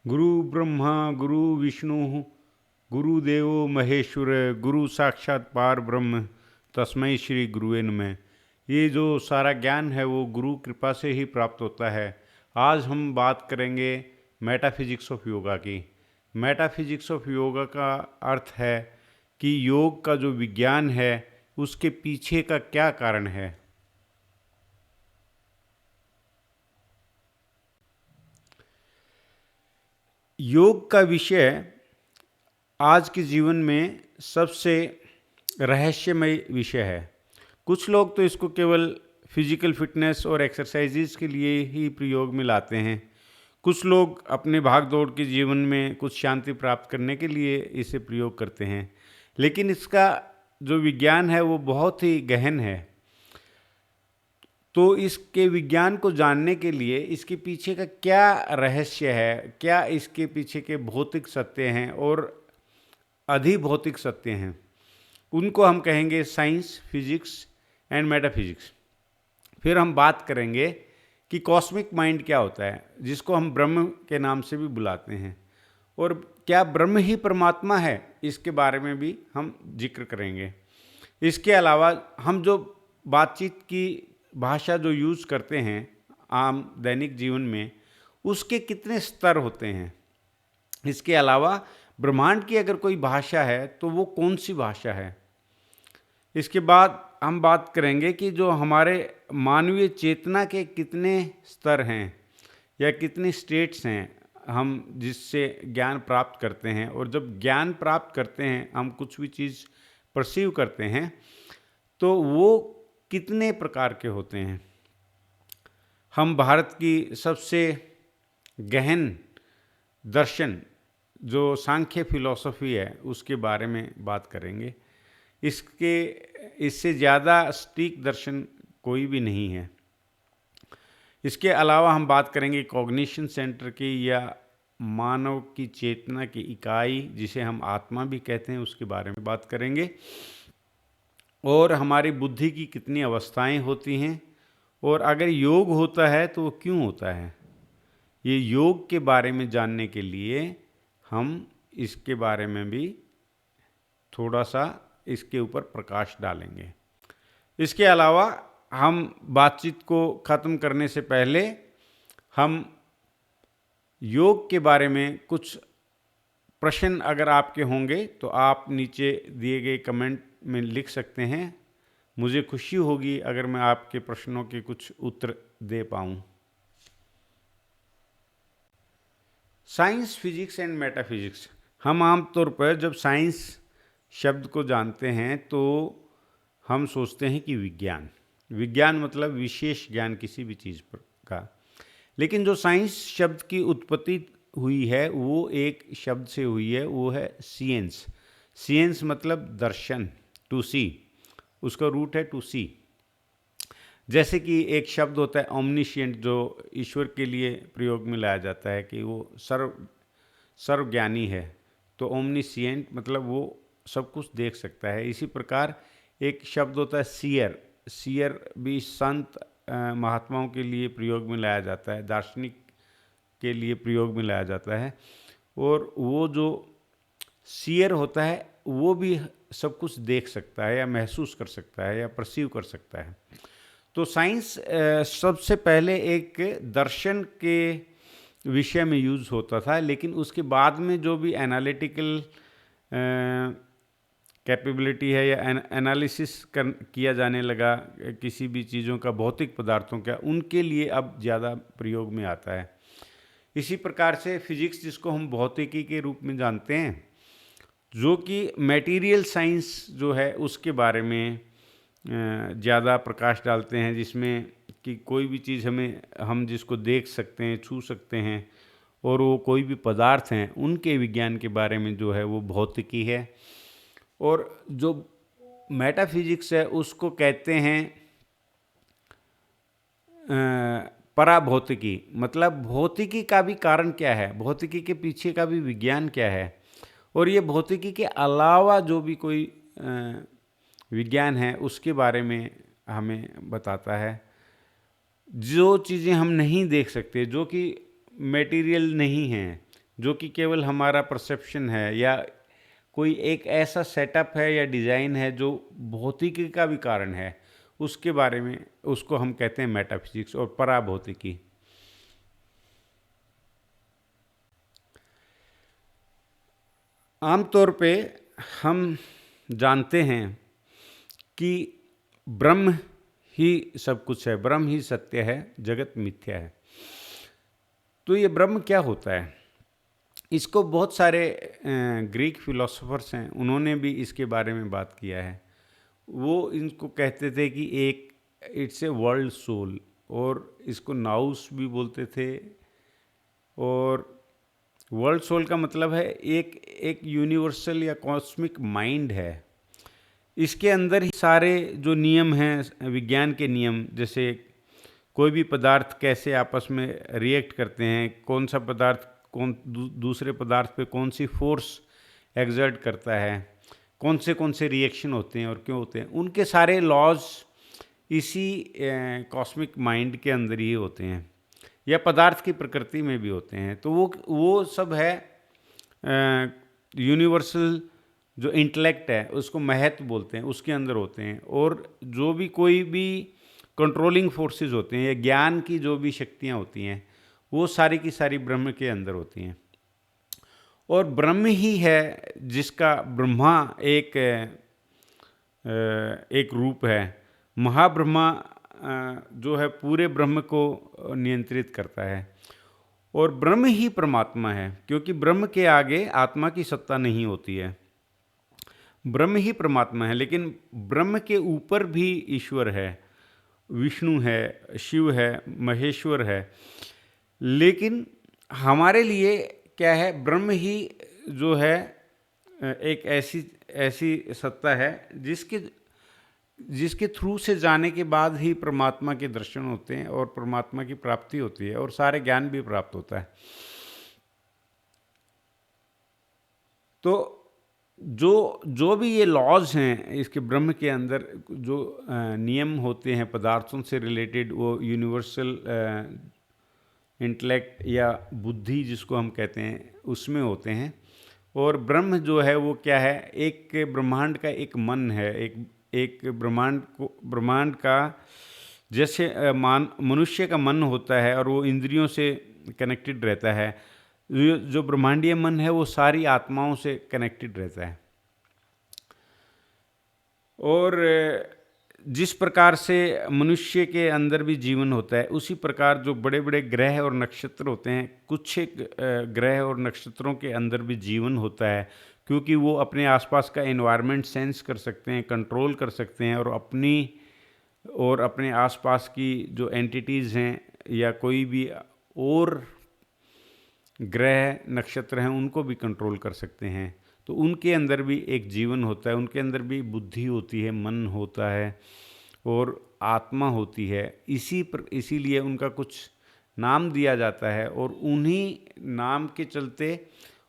गुरु ब्रह्मा गुरु विष्णु गुरुदेवो महेश्वर गुरु साक्षात पार ब्रह्म तस्मै श्री गुरुवे नमः। ये जो सारा ज्ञान है वो गुरु कृपा से ही प्राप्त होता है। आज हम बात करेंगे मेटाफिजिक्स ऑफ योगा की। मेटाफिजिक्स ऑफ योगा का अर्थ है कि योग का जो विज्ञान है उसके पीछे का क्या कारण है। योग का विषय आज के जीवन में सबसे रहस्यमय विषय है। कुछ लोग तो इसको केवल फिजिकल फिटनेस और एक्सरसाइजेज के लिए ही प्रयोग में लाते हैं। कुछ लोग अपने भाग दौड़ के जीवन में कुछ शांति प्राप्त करने के लिए इसे प्रयोग करते हैं, लेकिन इसका जो विज्ञान है वो बहुत ही गहन है। तो इसके विज्ञान को जानने के लिए इसके पीछे का क्या रहस्य है, क्या इसके पीछे के भौतिक सत्य हैं और अधिभौतिक सत्य हैं, उनको हम कहेंगे साइंस, फिजिक्स एंड मेटाफिजिक्स। फिर हम बात करेंगे कि कॉस्मिक माइंड क्या होता है, जिसको हम ब्रह्म के नाम से भी बुलाते हैं, और क्या ब्रह्म ही परमात्मा है, इसके बारे में भी हम जिक्र करेंगे। इसके अलावा हम जो बातचीत की भाषा जो यूज़ करते हैं आम दैनिक जीवन में, उसके कितने स्तर होते हैं। इसके अलावा ब्रह्मांड की अगर कोई भाषा है तो वो कौन सी भाषा है। इसके बाद हम बात करेंगे कि जो हमारे मानवीय चेतना के कितने स्तर हैं या कितने स्टेट्स हैं हम जिससे ज्ञान प्राप्त करते हैं, और जब ज्ञान प्राप्त करते हैं, हम कुछ भी चीज़ परसीव करते हैं, तो वो कितने प्रकार के होते हैं। हम भारत की सबसे गहन दर्शन जो सांख्य फिलॉसफी है उसके बारे में बात करेंगे। इससे ज़्यादा सटीक दर्शन कोई भी नहीं है। इसके अलावा हम बात करेंगे कॉग्निशन सेंटर की या मानव की चेतना की इकाई जिसे हम आत्मा भी कहते हैं, उसके बारे में बात करेंगे, और हमारी बुद्धि की कितनी अवस्थाएं होती हैं, और अगर योग होता है तो वो क्यों होता है। ये योग के बारे में जानने के लिए हम इसके बारे में भी थोड़ा सा इसके ऊपर प्रकाश डालेंगे। इसके अलावा हम बातचीत को ख़त्म करने से पहले हम योग के बारे में कुछ प्रश्न अगर आपके होंगे तो आप नीचे दिए गए कमेंट में लिख सकते हैं। मुझे खुशी होगी अगर मैं आपके प्रश्नों के कुछ उत्तर दे पाऊँ। Science, physics and metaphysics. हम आमतौर पर जब साइंस शब्द को जानते हैं तो हम सोचते हैं कि विज्ञान मतलब विशेष ज्ञान किसी भी चीज़ पर का। लेकिन जो साइंस शब्द की उत्पत्ति हुई है वो एक शब्द से हुई है, वो है सियंस। सियंस मतलब दर्शन, टू सी, उसका रूट है टू सी। जैसे कि एक शब्द होता है ओमनिशिएंट, जो ईश्वर के लिए प्रयोग में लाया जाता है कि वो सर्वज्ञानी है, तो ओमनिशिएंट मतलब वो सब कुछ देख सकता है। इसी प्रकार एक शब्द होता है सियर भी संत महात्माओं के लिए प्रयोग में लाया जाता है, दार्शनिक के लिए प्रयोग में लाया जाता है, और वो जो सियर होता है वो भी सब कुछ देख सकता है या महसूस कर सकता है या परसीव कर सकता है। तो साइंस सबसे पहले एक दर्शन के विषय में यूज़ होता था, लेकिन उसके बाद में जो भी एनालिटिकल कैपेबिलिटी है या एनालिसिस किया जाने लगा किसी भी चीज़ों का, भौतिक पदार्थों का, उनके लिए अब ज़्यादा प्रयोग में आता है। इसी प्रकार से फिजिक्स, जिसको हम भौतिकी के रूप में जानते हैं, जो कि मटेरियल साइंस जो है उसके बारे में ज़्यादा प्रकाश डालते हैं, जिसमें कि कोई भी चीज़ हम जिसको देख सकते हैं, छू सकते हैं, और वो कोई भी पदार्थ हैं, उनके विज्ञान के बारे में जो है वो भौतिकी है। और जो मेटाफिजिक्स है उसको कहते हैं पराभौतिकी, मतलब भौतिकी का भी कारण क्या है, भौतिकी के पीछे का भी विज्ञान क्या है, और ये भौतिकी के अलावा जो भी कोई विज्ञान है उसके बारे में हमें बताता है। जो चीज़ें हम नहीं देख सकते, जो कि मटेरियल नहीं हैं, जो कि केवल हमारा परसेप्शन है, या कोई एक ऐसा सेटअप है या डिज़ाइन है जो भौतिकी का भी कारण है, उसके बारे में, उसको हम कहते हैं मेटाफिजिक्स और पराभौतिकी। आमतौर पे हम जानते हैं कि ब्रह्म ही सब कुछ है, ब्रह्म ही सत्य है, जगत मिथ्या है। तो ये ब्रह्म क्या होता है? इसको बहुत सारे ग्रीक फिलोसोफर्स हैं, उन्होंने भी इसके बारे में बात किया है। वो इनको कहते थे कि एक इट्स ए वर्ल्ड सोल, और इसको नाउस भी बोलते थे। और वर्ल्ड सोल का मतलब है एक एक यूनिवर्सल या कॉस्मिक माइंड है। इसके अंदर ही सारे जो नियम हैं, विज्ञान के नियम, जैसे कोई भी पदार्थ कैसे आपस में रिएक्ट करते हैं, कौन सा पदार्थ दूसरे पदार्थ पे कौन सी फोर्स एक्सर्ट करता है, कौन से रिएक्शन होते हैं और क्यों होते हैं, उनके सारे लॉज इसी कॉस्मिक माइंड के अंदर ही होते हैं, या पदार्थ की प्रकृति में भी होते हैं। तो वो सब है यूनिवर्सल जो इंटेलेक्ट है, उसको महत्व बोलते हैं, उसके अंदर होते हैं। और जो भी कोई भी कंट्रोलिंग फोर्सेस होते हैं, या ज्ञान की जो भी शक्तियाँ होती हैं, वो सारी की सारी ब्रह्म के अंदर होती हैं। और ब्रह्म ही है जिसका ब्रह्मा एक रूप है। महाब्रह्मा जो है पूरे ब्रह्म को नियंत्रित करता है। और ब्रह्म ही परमात्मा है, क्योंकि ब्रह्म के आगे आत्मा की सत्ता नहीं होती है। ब्रह्म ही परमात्मा है, लेकिन ब्रह्म के ऊपर भी ईश्वर है, विष्णु है, शिव है, महेश्वर है। लेकिन हमारे लिए क्या है, ब्रह्म ही जो है एक ऐसी ऐसी सत्ता है जिसके थ्रू से जाने के बाद ही परमात्मा के दर्शन होते हैं और परमात्मा की प्राप्ति होती है, और सारे ज्ञान भी प्राप्त होता है। तो जो भी ये लॉज हैं इसके ब्रह्म के अंदर, जो नियम होते हैं पदार्थों से रिलेटेड, वो यूनिवर्सल इंटेलेक्ट या बुद्धि जिसको हम कहते हैं, उसमें होते हैं। और ब्रह्म जो है वो क्या है, एक ब्रह्मांड का एक मन है, एक ब्रह्मांड का जैसे मनुष्य का मन होता है और वो इंद्रियों से कनेक्टेड रहता है, जो ब्रह्मांडीय मन है वो सारी आत्माओं से कनेक्टेड रहता है। और जिस प्रकार से मनुष्य के अंदर भी जीवन होता है, उसी प्रकार जो बड़े बड़े ग्रह और नक्षत्र होते हैं, कुछ एक ग्रह और नक्षत्रों के अंदर भी जीवन होता है, क्योंकि वो अपने आसपास का एनवायरनमेंट सेंस कर सकते हैं, कंट्रोल कर सकते हैं, और अपने आसपास की जो एंटिटीज़ हैं या कोई भी और ग्रह नक्षत्र हैं, उनको भी कंट्रोल कर सकते हैं। तो उनके अंदर भी एक जीवन होता है, उनके अंदर भी बुद्धि होती है, मन होता है और आत्मा होती है। इसीलिए उनका कुछ नाम दिया जाता है, और उन्हीं नाम के चलते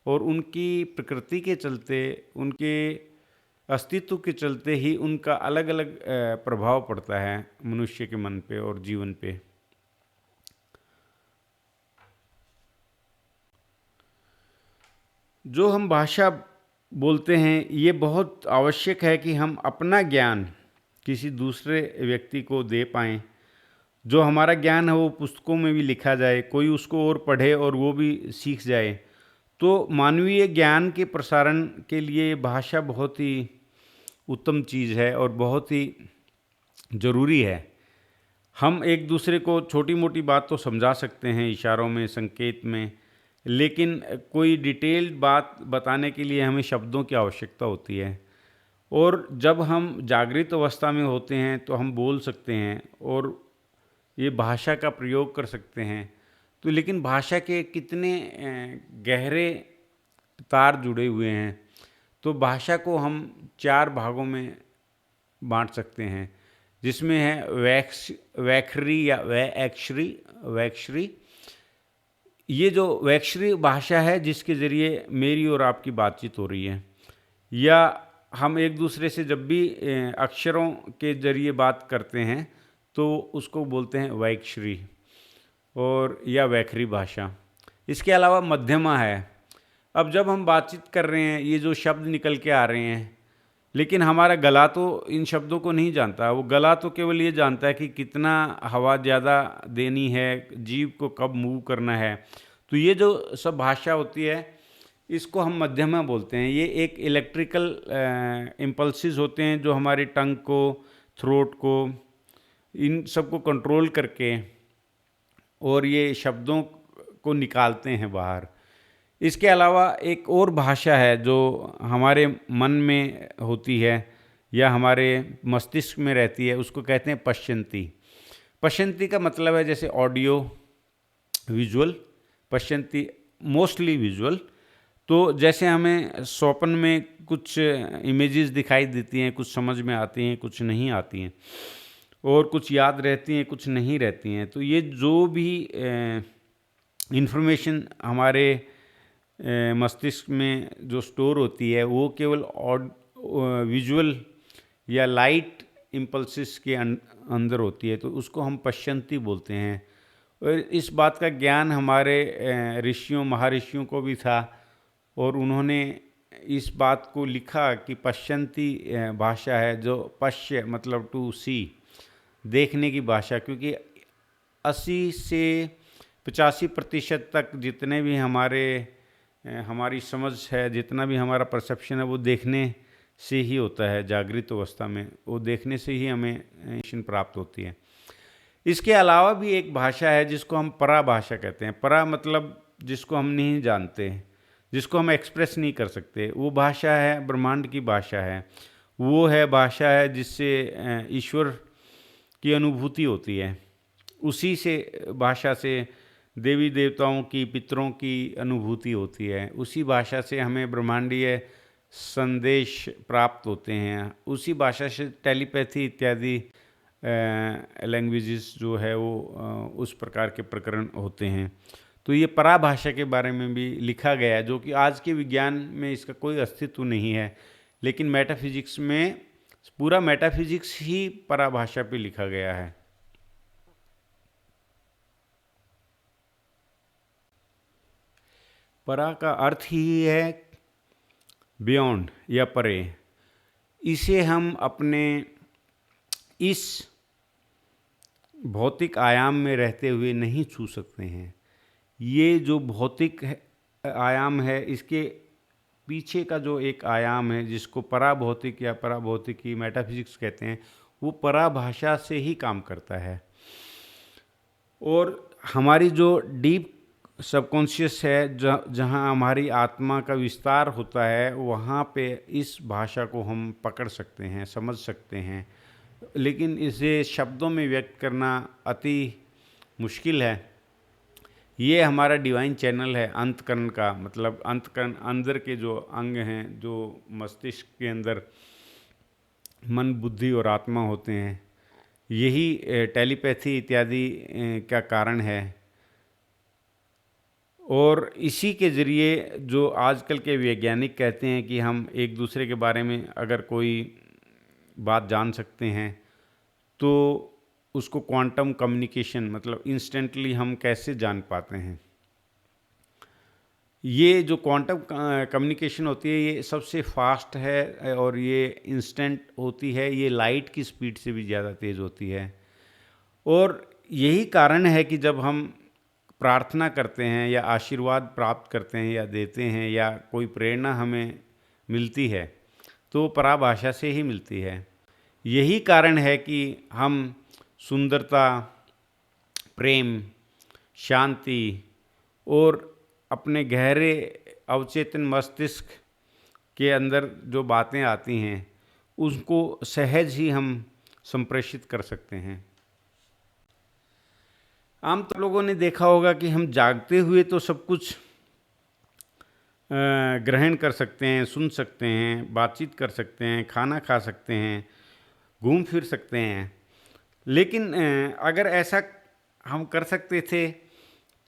और उनकी प्रकृति के चलते, उनके अस्तित्व के चलते ही उनका अलग अलग प्रभाव पड़ता है मनुष्य के मन पे और जीवन पे। जो हम भाषा बोलते हैं, ये बहुत आवश्यक है कि हम अपना ज्ञान किसी दूसरे व्यक्ति को दे पाएँ। जो हमारा ज्ञान है वो पुस्तकों में भी लिखा जाए, कोई उसको और पढ़े और वो भी सीख जाए। तो मानवीय ज्ञान के प्रसारण के लिए भाषा बहुत ही उत्तम चीज़ है और बहुत ही ज़रूरी है। हम एक दूसरे को छोटी मोटी बात तो समझा सकते हैं इशारों में, संकेत में, लेकिन कोई डिटेल्ड बात बताने के लिए हमें शब्दों की आवश्यकता होती है। और जब हम जागृत अवस्था में होते हैं तो हम बोल सकते हैं और ये भाषा का प्रयोग कर सकते हैं। तो लेकिन भाषा के कितने गहरे तार जुड़े हुए हैं। तो भाषा को हम 4 भागों में बांट सकते हैं, जिसमें है वैखरी या वैक्षरी। ये जो वैक्षरी भाषा है, जिसके ज़रिए मेरी और आपकी बातचीत हो रही है, या हम एक दूसरे से जब भी अक्षरों के ज़रिए बात करते हैं तो उसको बोलते हैं वैक्षरी और या वैखरी भाषा। इसके अलावा मध्यमा है, अब जब हम बातचीत कर रहे हैं, ये जो शब्द निकल के आ रहे हैं, लेकिन हमारा गला तो इन शब्दों को नहीं जानता। वो गला तो केवल ये जानता है कि कितना हवा ज़्यादा देनी है, जीभ को कब मूव करना है। तो ये जो सब भाषा होती है, इसको हम मध्यमा बोलते हैं। ये एक इलेक्ट्रिकल इम्पल्सिस होते हैं जो हमारी टंग को, थ्रोट को, इन सबको कंट्रोल करके और ये शब्दों को निकालते हैं बाहर। इसके अलावा एक और भाषा है जो हमारे मन में होती है या हमारे मस्तिष्क में रहती है, उसको कहते हैं पश्यंती। पश्यंती का मतलब है जैसे ऑडियो, विजुअल। पश्यंती मोस्टली विजुअल। तो जैसे हमें स्वप्न में कुछ इमेजेस दिखाई देती हैं, कुछ समझ में आती हैं, कुछ नहीं आती हैं, और कुछ याद रहती हैं, कुछ नहीं रहती हैं। तो ये जो भी इंफॉर्मेशन हमारे मस्तिष्क में जो स्टोर होती है, वो केवल विजुअल या लाइट इम्पल्सिस के अंदर होती है। तो उसको हम पश्यंती बोलते हैं। और इस बात का ज्ञान हमारे ऋषियों, महर्षियों को भी था, और उन्होंने इस बात को लिखा कि पश्यंती भाषा है, जो पश्य मतलब टू सी, देखने की भाषा। क्योंकि 80 से 85% तक जितने भी हमारी समझ है, जितना भी हमारा परसेप्शन है, वो देखने से ही होता है। जागृत अवस्था में वो देखने से ही हमें इंफॉर्मेशन प्राप्त होती है। इसके अलावा भी एक भाषा है जिसको हम परा भाषा कहते हैं। परा मतलब जिसको हम नहीं जानते, जिसको हम एक्सप्रेस नहीं कर सकते। वो भाषा है ब्रह्मांड की भाषा है। वो है भाषा है जिससे ईश्वर की अनुभूति होती है। उसी से भाषा से देवी देवताओं की, पितरों की अनुभूति होती है। उसी भाषा से हमें ब्रह्मांडीय संदेश प्राप्त होते हैं। उसी भाषा से टेलीपैथी इत्यादि लैंग्वेजेस जो है वो उस प्रकार के प्रकरण होते हैं। तो ये पराभाषा के बारे में भी लिखा गया है, जो कि आज के विज्ञान में इसका कोई अस्तित्व नहीं है, लेकिन मेटाफिजिक्स में पूरा मेटाफिजिक्स ही पराभाषा पे लिखा गया है। परा का अर्थ ही है बियॉन्ड या परे। इसे हम अपने इस भौतिक आयाम में रहते हुए नहीं छू सकते हैं। ये जो भौतिक आयाम है, इसके पीछे का जो एक आयाम है जिसको पराभौतिक या पराभौतिकी मेटाफिजिक्स कहते हैं, वो पराभाषा से ही काम करता है। और हमारी जो डीप सबकॉन्शियस है, जहाँ हमारी आत्मा का विस्तार होता है, वहाँ पे इस भाषा को हम पकड़ सकते हैं, समझ सकते हैं। लेकिन इसे शब्दों में व्यक्त करना अति मुश्किल है। ये हमारा डिवाइन चैनल है अंतःकरण का, मतलब अंतःकरण अंदर के जो अंग हैं, जो मस्तिष्क के अंदर मन, बुद्धि और आत्मा होते हैं, यही टेलीपैथी इत्यादि का कारण है। और इसी के ज़रिए जो आजकल के वैज्ञानिक कहते हैं कि हम एक दूसरे के बारे में अगर कोई बात जान सकते हैं, तो उसको क्वांटम कम्युनिकेशन, मतलब इंस्टेंटली हम कैसे जान पाते हैं। ये जो क्वांटम कम्युनिकेशन होती है, ये सबसे फास्ट है और ये इंस्टेंट होती है। ये लाइट की स्पीड से भी ज़्यादा तेज़ होती है। और यही कारण है कि जब हम प्रार्थना करते हैं या आशीर्वाद प्राप्त करते हैं या देते हैं या कोई प्रेरणा हमें मिलती है, तो पराभाषा से ही मिलती है। यही कारण है कि हम सुंदरता, प्रेम, शांति और अपने गहरे अवचेतन मस्तिष्क के अंदर जो बातें आती हैं, उसको सहज ही हम संप्रेषित कर सकते हैं। आम तो लोगों ने देखा होगा कि हम जागते हुए तो सब कुछ ग्रहण कर सकते हैं, सुन सकते हैं, बातचीत कर सकते हैं, खाना खा सकते हैं, घूम फिर सकते हैं। लेकिन अगर ऐसा हम कर सकते थे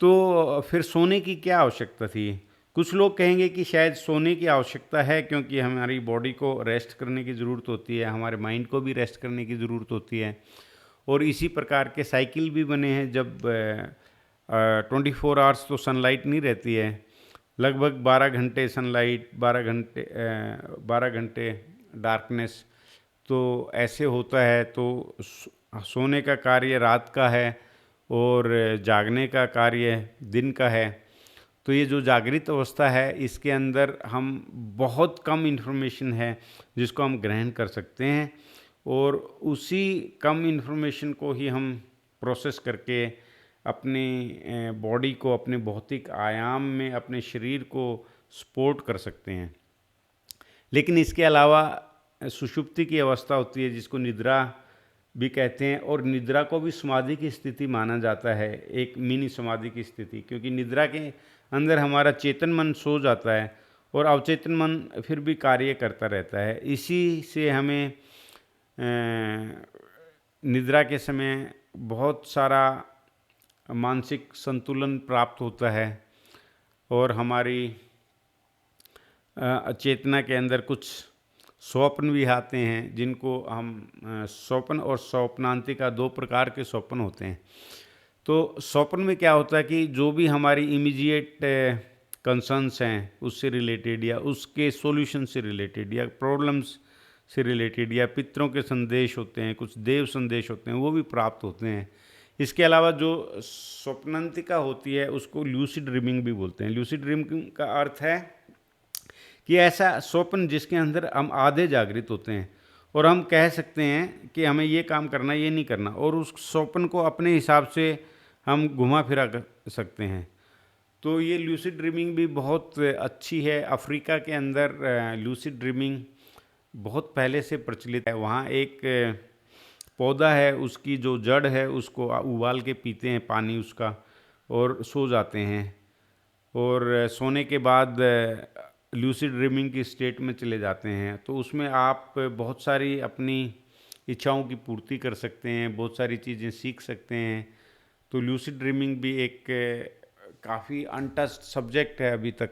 तो फिर सोने की क्या आवश्यकता थी। कुछ लोग कहेंगे कि शायद सोने की आवश्यकता है क्योंकि हमारी बॉडी को रेस्ट करने की ज़रूरत होती है, हमारे माइंड को भी रेस्ट करने की ज़रूरत होती है। और इसी प्रकार के साइकिल भी बने हैं। जब 24 आवर्स तो सनलाइट नहीं रहती है, लगभग 12 घंटे सनलाइट, 12 घंटे डार्कनेस। तो ऐसे होता है। तो सोने का कार्य रात का है और जागने का कार्य दिन का है। तो ये जो जागृत अवस्था है, इसके अंदर हम बहुत कम इन्फॉर्मेशन है जिसको हम ग्रहण कर सकते हैं, और उसी कम इन्फॉर्मेशन को ही हम प्रोसेस करके अपनी बॉडी को, अपने भौतिक आयाम में अपने शरीर को सपोर्ट कर सकते हैं। लेकिन इसके अलावा सुषुप्ति की अवस्था होती है जिसको निद्रा भी कहते हैं, और निद्रा को भी समाधि की स्थिति माना जाता है, एक मिनी समाधि की स्थिति, क्योंकि निद्रा के अंदर हमारा चेतन मन सो जाता है और अवचेतन मन फिर भी कार्य करता रहता है। इसी से हमें निद्रा के समय बहुत सारा मानसिक संतुलन प्राप्त होता है, और हमारी चेतना के अंदर कुछ स्वप्न भी आते हैं, जिनको हम स्वप्न और स्वप्नांतिका, दो प्रकार के स्वप्न होते हैं। तो स्वप्न में क्या होता है कि जो भी हमारी इमीडिएट कंसर्न्स हैं उससे रिलेटेड, या उसके सॉल्यूशन से रिलेटेड, या प्रॉब्लम्स से रिलेटेड, या पितरों के संदेश होते हैं, कुछ देव संदेश होते हैं, वो भी प्राप्त होते हैं। इसके अलावा जो स्वप्नांतिका होती है उसको ल्यूसिड ड्रीमिंग भी बोलते हैं। ल्यूसिड ड्रीमिंग का अर्थ है कि ऐसा स्वप्न जिसके अंदर हम आधे जागृत होते हैं और हम कह सकते हैं कि हमें ये काम करना, ये नहीं करना, और उस स्वप्न को अपने हिसाब से हम घुमा फिरा कर सकते हैं। तो ये ल्यूसिड ड्रीमिंग भी बहुत अच्छी है। अफ्रीका के अंदर ल्यूसिड ड्रीमिंग बहुत पहले से प्रचलित है। वहाँ एक पौधा है, उसकी जो जड़ है उसको उबाल के पीते हैं पानी उसका, और सो जाते हैं, और सोने के बाद ल्यूसिड ड्रीमिंग की स्टेट में चले जाते हैं। तो उसमें आप बहुत सारी अपनी इच्छाओं की पूर्ति कर सकते हैं, बहुत सारी चीज़ें सीख सकते हैं। तो ल्यूसिड ड्रीमिंग भी एक काफ़ी अनटच्ड सब्जेक्ट है अभी तक।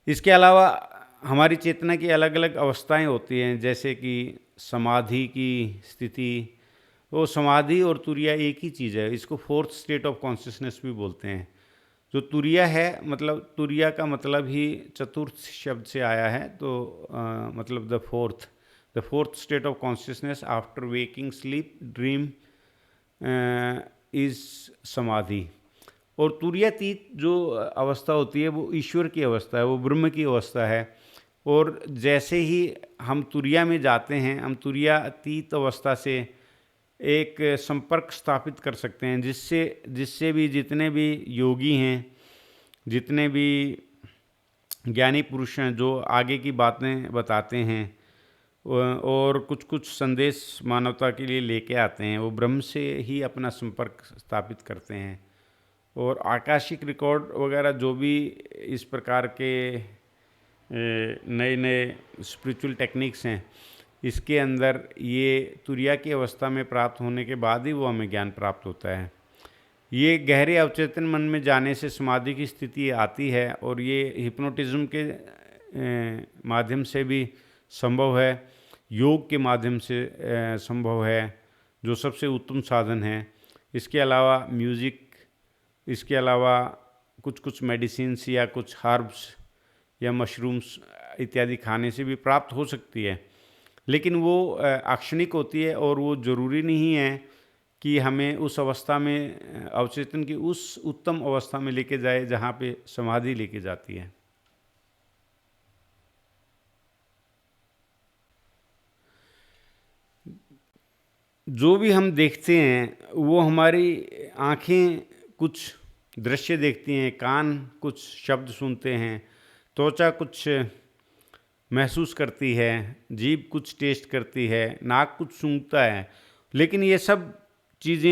इसके अलावा हमारी चेतना की अलग अलग अवस्थाएं होती हैं, जैसे कि समाधि की स्थिति। वो समाधि और तुरिया एक ही चीज़ है, इसको फोर्थ स्टेट ऑफ कॉन्शियसनेस भी बोलते हैं। जो तुरिया है, मतलब तुरिया का मतलब ही चतुर्थ शब्द से आया है, तो मतलब the fourth state of consciousness after waking sleep dream is समाधि। और तुरियातीत जो अवस्था होती है वो ईश्वर की अवस्था है, वो ब्रह्म की अवस्था है। और जैसे ही हम तुरिया में जाते हैं, हम तुरियातीत अवस्था से एक संपर्क स्थापित कर सकते हैं, जिससे भी जितने भी योगी हैं, जितने भी ज्ञानी पुरुष हैं जो आगे की बातें बताते हैं और कुछ कुछ संदेश मानवता के लिए लेके आते हैं, वो ब्रह्म से ही अपना संपर्क स्थापित करते हैं। और आकाशिक रिकॉर्ड वगैरह जो भी इस प्रकार के नए नए स्पिरिचुअल टेक्निक्स हैं, इसके अंदर ये तुरिया की अवस्था में प्राप्त होने के बाद ही वो हमें ज्ञान प्राप्त होता है। ये गहरे अवचेतन मन में जाने से समाधि की स्थिति आती है, और ये हिप्नोटिज्म के माध्यम से भी संभव है, योग के माध्यम से संभव है, जो सबसे उत्तम साधन है। इसके अलावा म्यूज़िक, इसके अलावा कुछ कुछ मेडिसिन्स या कुछ हर्ब्स या मशरूम्स इत्यादि खाने से भी प्राप्त हो सकती है, लेकिन वो अक्षणिक होती है, और वो ज़रूरी नहीं है कि हमें उस अवस्था में, अवचेतन की उस उत्तम अवस्था में लेके जाए जहाँ पे समाधि लेके जाती है। जो भी हम देखते हैं वो हमारी आँखें कुछ दृश्य देखती हैं, कान कुछ शब्द सुनते हैं, त्वचा कुछ महसूस करती है, जीभ कुछ टेस्ट करती है, नाक कुछ सूंघता है। लेकिन ये सब चीज़ें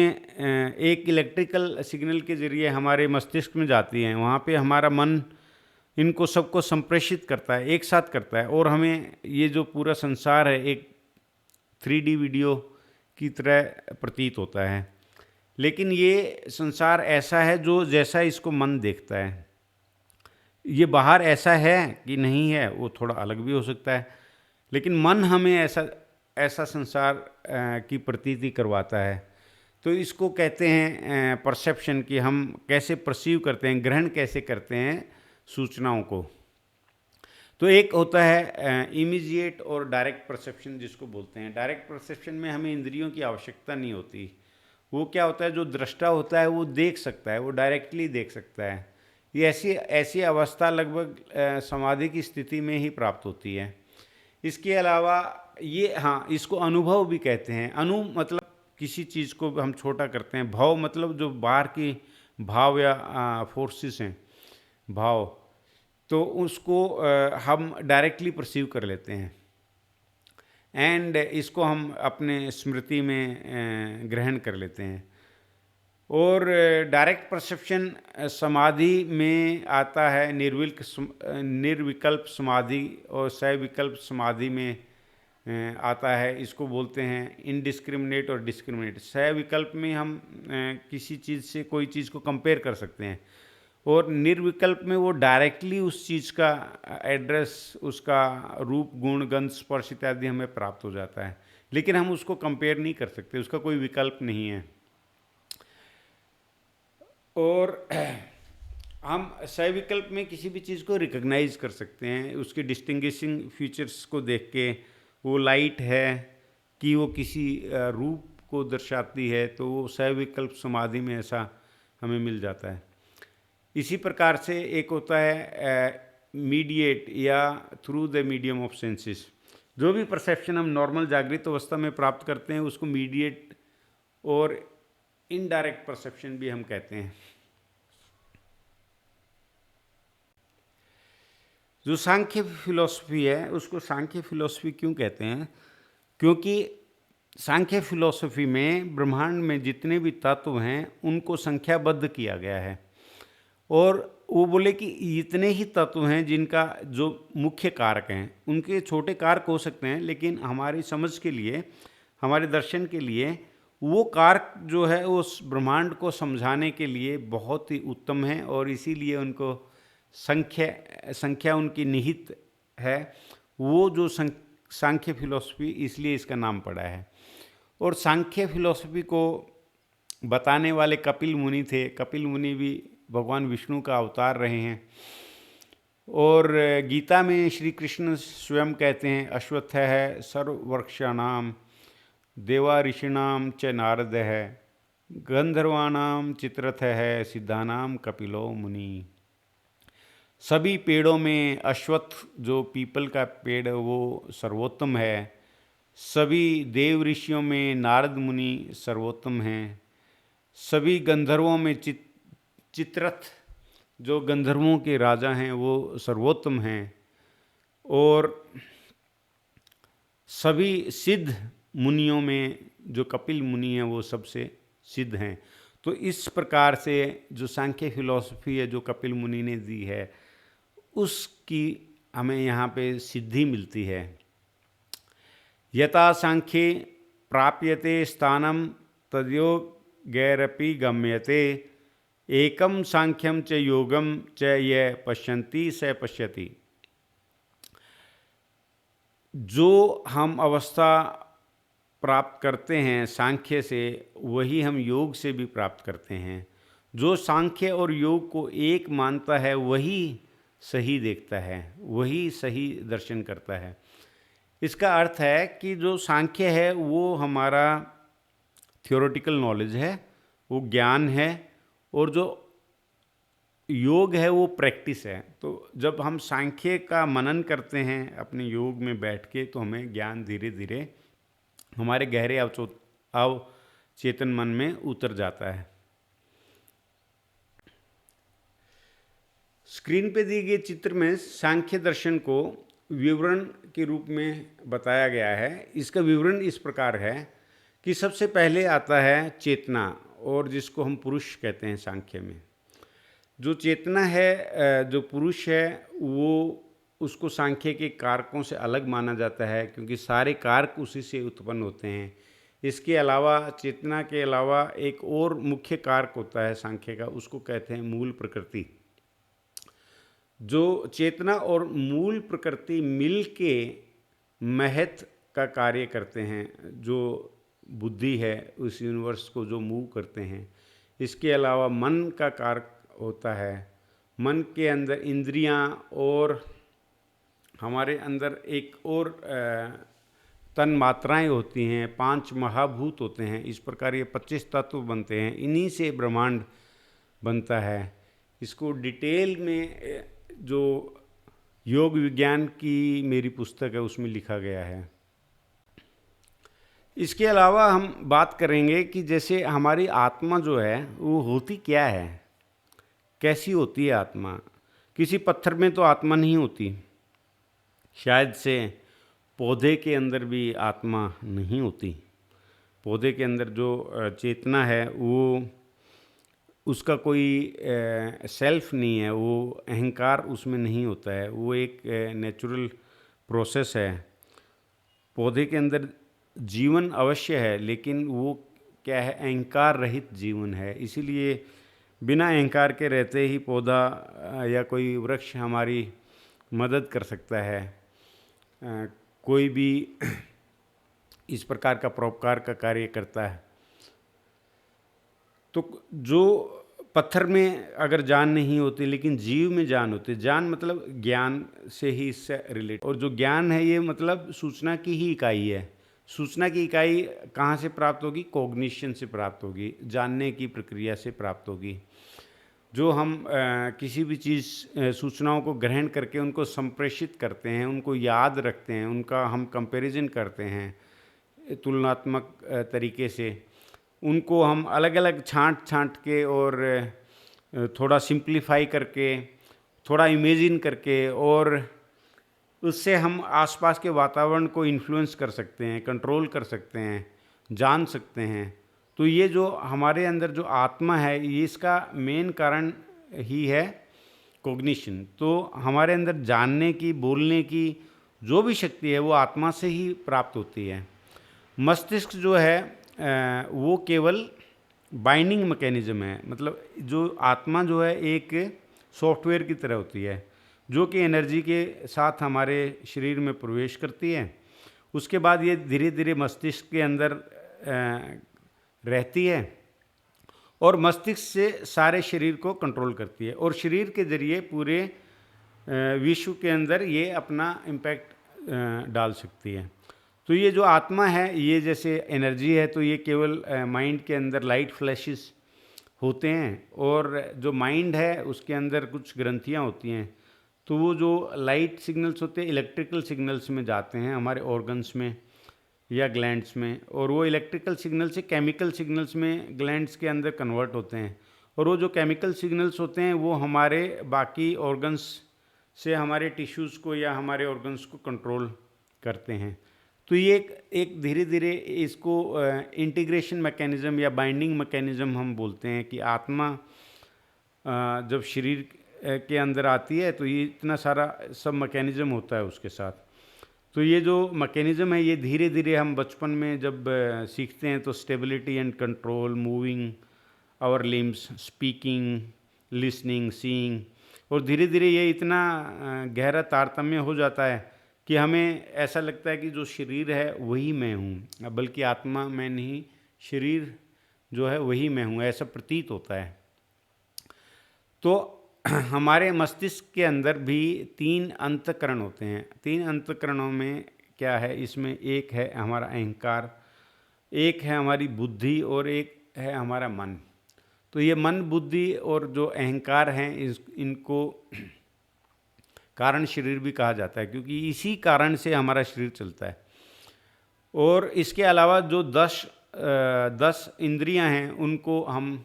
एक इलेक्ट्रिकल सिग्नल के ज़रिए हमारे मस्तिष्क में जाती हैं। वहाँ पे हमारा मन इनको सबको संप्रेषित करता है, एक साथ करता है, और हमें ये जो पूरा संसार है एक 3D वीडियो की तरह प्रतीत होता है। लेकिन ये संसार ऐसा है जो जैसा इसको मन देखता है। ये बाहर ऐसा है कि नहीं है, वो थोड़ा अलग भी हो सकता है, लेकिन मन हमें ऐसा संसार की प्रतीति करवाता है। तो इसको कहते हैं परसेप्शन, कि हम कैसे परसीव करते हैं, ग्रहण कैसे करते हैं सूचनाओं को। तो एक होता है इमीडिएट और डायरेक्ट परसेप्शन जिसको बोलते हैं। डायरेक्ट परसेप्शन में हमें इंद्रियों की आवश्यकता नहीं होती। वो क्या होता है, जो दृष्टा होता है वो देख सकता है, वो डायरेक्टली देख सकता है। ये ऐसी ऐसी अवस्था लगभग समाधि की स्थिति में ही प्राप्त होती है। इसके अलावा ये, हाँ, इसको अनुभव भी कहते हैं। अनु मतलब किसी चीज़ को हम छोटा करते हैं, भाव मतलब जो बाहर की भाव या फोर्सेस हैं, भाव, तो उसको हम डायरेक्टली परसीव कर लेते हैं। एंड इसको हम अपने स्मृति में ग्रहण कर लेते हैं। और डायरेक्ट परसेप्शन समाधि में आता है, निर्विकल्प समाधि और सविकल्प समाधि में आता है। इसको बोलते हैं इनडिस्क्रिमिनेट और डिस्क्रिमिनेट। सविकल्प में हम किसी चीज़ से कोई चीज़ को कंपेयर कर सकते हैं, और निर्विकल्प में वो डायरेक्टली उस चीज़ का एड्रेस, उसका रूप, गुण, गंध, स्पर्श इत्यादि हमें प्राप्त हो जाता है, लेकिन हम उसको कंपेयर नहीं कर सकते, उसका कोई विकल्प नहीं है। और हम सविकल्प में किसी भी चीज़ को रिकग्नाइज कर सकते हैं, उसके डिस्टिंग्विशिंग फीचर्स को देख के। वो लाइट है कि वो किसी रूप को दर्शाती है, तो वो सविकल्प समाधि में ऐसा हमें मिल जाता है। इसी प्रकार से एक होता है मीडिएट या through the medium of senses. जो भी परसेप्शन हम नॉर्मल जागृत अवस्था में प्राप्त करते हैं उसको मीडिएट और इनडायरेक्ट परसेप्शन भी हम कहते हैं। जो सांख्य फिलॉसफी है उसको सांख्य फिलॉसफी क्यों कहते हैं? क्योंकि सांख्य फिलॉसफी में ब्रह्मांड में जितने भी तत्व हैं उनको संख्याबद्ध किया गया है, और वो बोले कि इतने ही तत्व हैं जिनका जो मुख्य कारक हैं। उनके छोटे कारक हो सकते हैं, लेकिन हमारी समझ के लिए, हमारे दर्शन के लिए वो कारक जो है उस ब्रह्मांड को समझाने के लिए बहुत ही उत्तम है, और इसीलिए उनको संख्या उनकी निहित है। वो जो सांख्य फिलॉसफी, इसलिए इसका नाम पड़ा है। और सांख्य फिलॉसफी को बताने वाले कपिल मुनि थे। कपिल मुनि भी भगवान विष्णु का अवतार रहे हैं। और गीता में श्री कृष्ण स्वयं कहते हैं, अश्वत्थ है सर्ववृक्षाणाम देवा ऋषिणाम च नारद है गंधर्वाणाम चित्रथ है सिद्धानाम कपिलो मुनि। सभी पेड़ों में अश्वत्थ, जो पीपल का पेड़ है, वो सर्वोत्तम है। सभी देव ऋषियों में नारद मुनि सर्वोत्तम हैं। सभी गंधर्वों में चित्रथ, जो गंधर्वों के राजा हैं, वो सर्वोत्तम हैं। और सभी सिद्ध मुनियों में जो कपिल मुनि हैं वो सबसे सिद्ध हैं। तो इस प्रकार से जो सांख्य फिलॉसफी है जो कपिल मुनि ने दी है, उसकी हमें यहाँ पे सिद्धि मिलती है। यथा सांख्ये प्राप्यते स्थानम तद्यो गैरपि गम्यते एकम सांख्यम च योगम च ये पश्यन्ति स पश्यति। जो हम अवस्था प्राप्त करते हैं सांख्य से, वही हम योग से भी प्राप्त करते हैं। जो सांख्य और योग को एक मानता है वही सही देखता है, वही सही दर्शन करता है। इसका अर्थ है कि जो सांख्य है वो हमारा थियोरेटिकल नॉलेज है, वो ज्ञान है, और जो योग है वो प्रैक्टिस है। तो जब हम सांख्य का मनन करते हैं अपने योग में बैठ के, तो हमें ज्ञान धीरे धीरे हमारे गहरे अवचेतन मन में उतर जाता है। स्क्रीन पे दिए गए चित्र में सांख्य दर्शन को विवरण के रूप में बताया गया है। इसका विवरण इस प्रकार है कि सबसे पहले आता है चेतना, और जिसको हम पुरुष कहते हैं सांख्य में। जो चेतना है, जो पुरुष है, वो उसको सांख्य के कारकों से अलग माना जाता है, क्योंकि सारे कारक उसी से उत्पन्न होते हैं। इसके अलावा, चेतना के अलावा एक और मुख्य कारक होता है सांख्य का, उसको कहते हैं मूल प्रकृति। जो चेतना और मूल प्रकृति मिल के महत का कार्य करते हैं, जो बुद्धि है उस यूनिवर्स को जो मूव करते हैं। इसके अलावा मन का कारक होता है। मन के अंदर इंद्रियां और हमारे अंदर एक और तन मात्राएं होती हैं, 5 महाभूत होते हैं। इस प्रकार ये 25 तत्व बनते हैं, इन्हीं से ब्रह्मांड बनता है। इसको डिटेल में जो योग विज्ञान की मेरी पुस्तक है उसमें लिखा गया है। इसके अलावा हम बात करेंगे कि जैसे हमारी आत्मा जो है वो होती क्या है, कैसी होती है आत्मा। किसी पत्थर में तो आत्मा नहीं होती, शायद से पौधे के अंदर भी आत्मा नहीं होती। पौधे के अंदर जो चेतना है वो उसका कोई सेल्फ नहीं है, वो अहंकार उसमें नहीं होता है, वो एक नेचुरल प्रोसेस है। पौधे के अंदर जीवन अवश्य है, लेकिन वो क्या है, अहंकार रहित जीवन है। इसीलिए बिना अहंकार के रहते ही पौधा या कोई वृक्ष हमारी मदद कर सकता है। कोई भी इस प्रकार का परोपकार का कार्य करता है। तो जो पत्थर में अगर जान नहीं होती, लेकिन जीव में जान होती। जान मतलब ज्ञान से ही इससे रिलेट, और जो ज्ञान है ये मतलब सूचना की ही इकाई है। सूचना की इकाई कहाँ से प्राप्त होगी? कॉग्निशन से प्राप्त होगी, जानने की प्रक्रिया से प्राप्त होगी। जो हम किसी भी चीज़ सूचनाओं को ग्रहण करके उनको संप्रेषित करते हैं, उनको याद रखते हैं, उनका हम कंपैरिजन करते हैं तुलनात्मक तरीके से, उनको हम अलग अलग छांट के और थोड़ा सिंप्लीफाई करके, थोड़ा इमेजिन करके, और उससे हम आसपास के वातावरण को इन्फ्लुएंस कर सकते हैं, कंट्रोल कर सकते हैं, जान सकते हैं। तो ये जो हमारे अंदर जो आत्मा है, ये इसका मेन कारण ही है कॉग्निशन। तो हमारे अंदर जानने की, बोलने की जो भी शक्ति है वो आत्मा से ही प्राप्त होती है। मस्तिष्क जो है वो केवल बाइंडिंग मैकेनिज्म है। मतलब जो आत्मा जो है एक सॉफ्टवेयर की तरह होती है, जो कि एनर्जी के साथ हमारे शरीर में प्रवेश करती है। उसके बाद ये धीरे धीरे मस्तिष्क के अंदर रहती है और मस्तिष्क से सारे शरीर को कंट्रोल करती है, और शरीर के जरिए पूरे विश्व के अंदर ये अपना इम्पैक्ट डाल सकती है। तो ये जो आत्मा है, ये जैसे एनर्जी है, तो ये केवल माइंड के अंदर लाइट फ्लैशेस होते हैं, और जो माइंड है उसके अंदर कुछ ग्रंथियाँ होती हैं। तो वो जो लाइट सिग्नल्स होते हैं इलेक्ट्रिकल सिग्नल्स में जाते हैं हमारे ऑर्गन्स में या ग्लैंड्स में, और वो इलेक्ट्रिकल सिग्नल से केमिकल सिग्नल्स में ग्लैंड्स के अंदर कन्वर्ट होते हैं। और वो जो केमिकल सिग्नल्स होते हैं वो हमारे बाकी ऑर्गन्स से हमारे टिश्यूज़ को या हमारे ऑर्गन्स को कंट्रोल करते हैं। तो ये एक धीरे धीरे इसको इंटीग्रेशन मैकेनिज़्म या बाइंडिंग मैकेनिज़्म हम बोलते हैं कि आत्मा जब शरीर के अंदर आती है तो ये इतना सारा सब मैकेनिज़्म होता है उसके साथ। तो ये जो मैकेनिज़्म है ये धीरे धीरे हम बचपन में जब सीखते हैं तो stability and control, moving our limbs, speaking, listening, seeing, और धीरे धीरे ये इतना गहरा तारतम्य हो जाता है कि हमें ऐसा लगता है कि जो शरीर है वही मैं हूँ, बल्कि आत्मा मैं नहीं, शरीर जो है वही मैं हूँ, ऐसा प्रतीत होता है। तो हमारे मस्तिष्क के अंदर भी 3 अंतःकरण होते हैं। 3 अंतःकरणों में क्या है, इसमें एक है हमारा अहंकार, एक है हमारी बुद्धि, और एक है हमारा मन। तो ये मन, बुद्धि और जो अहंकार हैं इनको कारण शरीर भी कहा जाता है, क्योंकि इसी कारण से हमारा शरीर चलता है। और इसके अलावा जो 10 इंद्रियां हैं उनको हम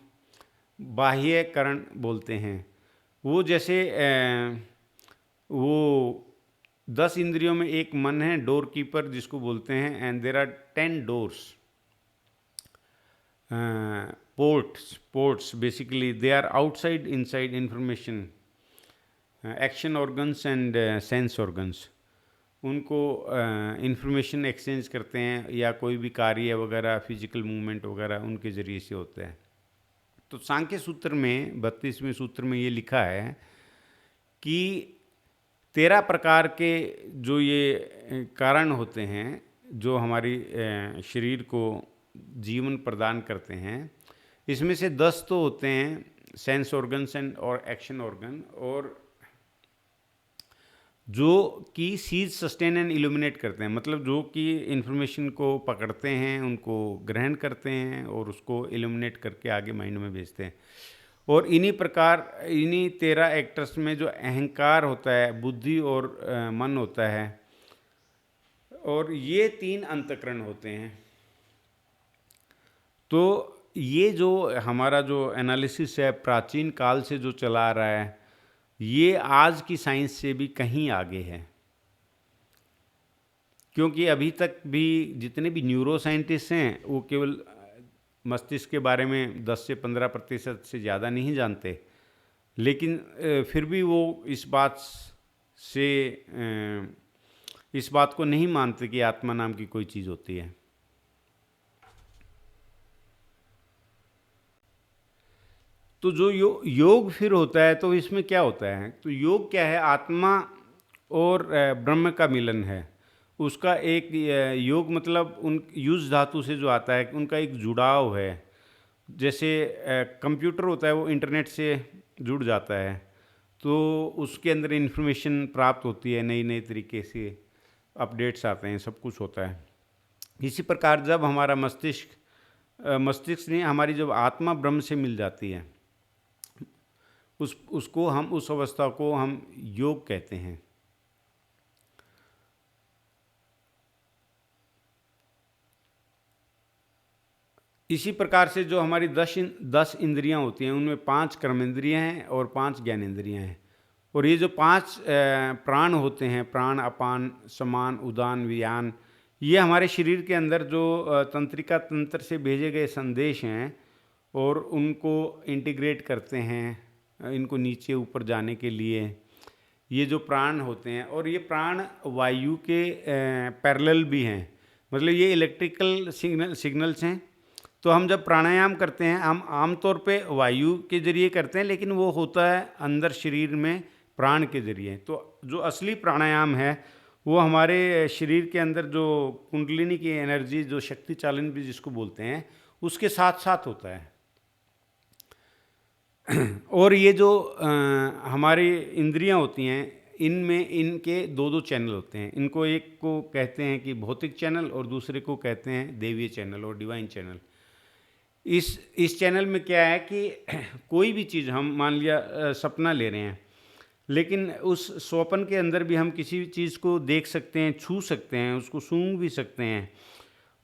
बाह्यकरण बोलते हैं। वो जैसे वो 10 इंद्रियों में एक मन है, डोर कीपर जिसको बोलते हैं, and there are 10 doors, ports basically they are outside inside information, action organs and sense organs. उनको इंफॉर्मेशन एक्सचेंज करते हैं या कोई भी कार्य वगैरह, फिजिकल मूवमेंट वगैरह उनके ज़रिए से होता है। तो सांख्य सूत्र में 32वें सूत्र में ये लिखा है कि 13 प्रकार के जो ये कारण होते हैं जो हमारी शरीर को जीवन प्रदान करते हैं। इसमें से 10 तो होते हैं सेंस ऑर्गन्स एंड और एक्शन ऑर्गन, और जो कि सीज सस्टेन एंड इल्यूमिनेट करते हैं, मतलब जो कि इंफॉर्मेशन को पकड़ते हैं, उनको ग्रहण करते हैं और उसको इल्यूमिनेट करके आगे माइंड में भेजते हैं। और इन्हीं प्रकार इन्हीं 13 एक्टर्स में जो अहंकार होता है, बुद्धि और मन होता है, और ये 3 अंतःकरण होते हैं। तो ये जो हमारा जो एनालिसिस है प्राचीन काल से जो चला आ रहा है, ये आज की साइंस से भी कहीं आगे है, क्योंकि अभी तक भी जितने भी न्यूरो साइंटिस्ट हैं वो केवल मस्तिष्क के बारे में 10 से 15% से ज़्यादा नहीं जानते, लेकिन फिर भी वो से इस बात को नहीं मानते कि आत्मा नाम की कोई चीज़ होती है। तो जो योग फिर होता है, तो इसमें क्या होता है? तो योग क्या है? आत्मा और ब्रह्म का मिलन है। उसका एक योग मतलब उन युज धातु से जो आता है, उनका एक जुड़ाव है। जैसे कंप्यूटर होता है, वो इंटरनेट से जुड़ जाता है, तो उसके अंदर इंफॉर्मेशन प्राप्त होती है, नई नई तरीके से अपडेट्स आते हैं, सब कुछ होता है। इसी प्रकार जब हमारा मस्तिष्क नहीं, हमारी जब आत्मा ब्रह्म से मिल जाती है, उस अवस्था को हम योग कहते हैं। इसी प्रकार से जो हमारी 10 इंद्रियां होती हैं, उनमें 5 कर्मेंद्रियां हैं और 5 ज्ञानेंद्रियां हैं। और ये जो 5 प्राण होते हैं, प्राण, अपान, समान, उदान, व्यान, ये हमारे शरीर के अंदर जो तंत्रिका तंत्र से भेजे गए संदेश हैं और उनको इंटीग्रेट करते हैं, इनको नीचे ऊपर जाने के लिए। ये जो प्राण होते हैं, और ये प्राण वायु के पैरेलल भी हैं, मतलब ये इलेक्ट्रिकल सिग्नल्स हैं। तो हम जब प्राणायाम करते हैं, हम आमतौर पे वायु के जरिए करते हैं, लेकिन वो होता है अंदर शरीर में प्राण के जरिए। तो जो असली प्राणायाम है वो हमारे शरीर के अंदर जो कुंडलिनी की एनर्जी, जो शक्ति चालन भी जिसको बोलते हैं, उसके साथ साथ होता है। और ये जो हमारी इंद्रियां होती हैं, इनमें इनके 2 चैनल होते हैं। इनको एक को कहते हैं कि भौतिक चैनल, और दूसरे को कहते हैं देवीय चैनल और डिवाइन चैनल। इस चैनल में क्या है कि कोई भी चीज़, हम मान लिया सपना ले रहे हैं, लेकिन उस स्वप्न के अंदर भी हम किसी भी चीज़ को देख सकते हैं, छू सकते हैं, उसको सूंघ भी सकते हैं,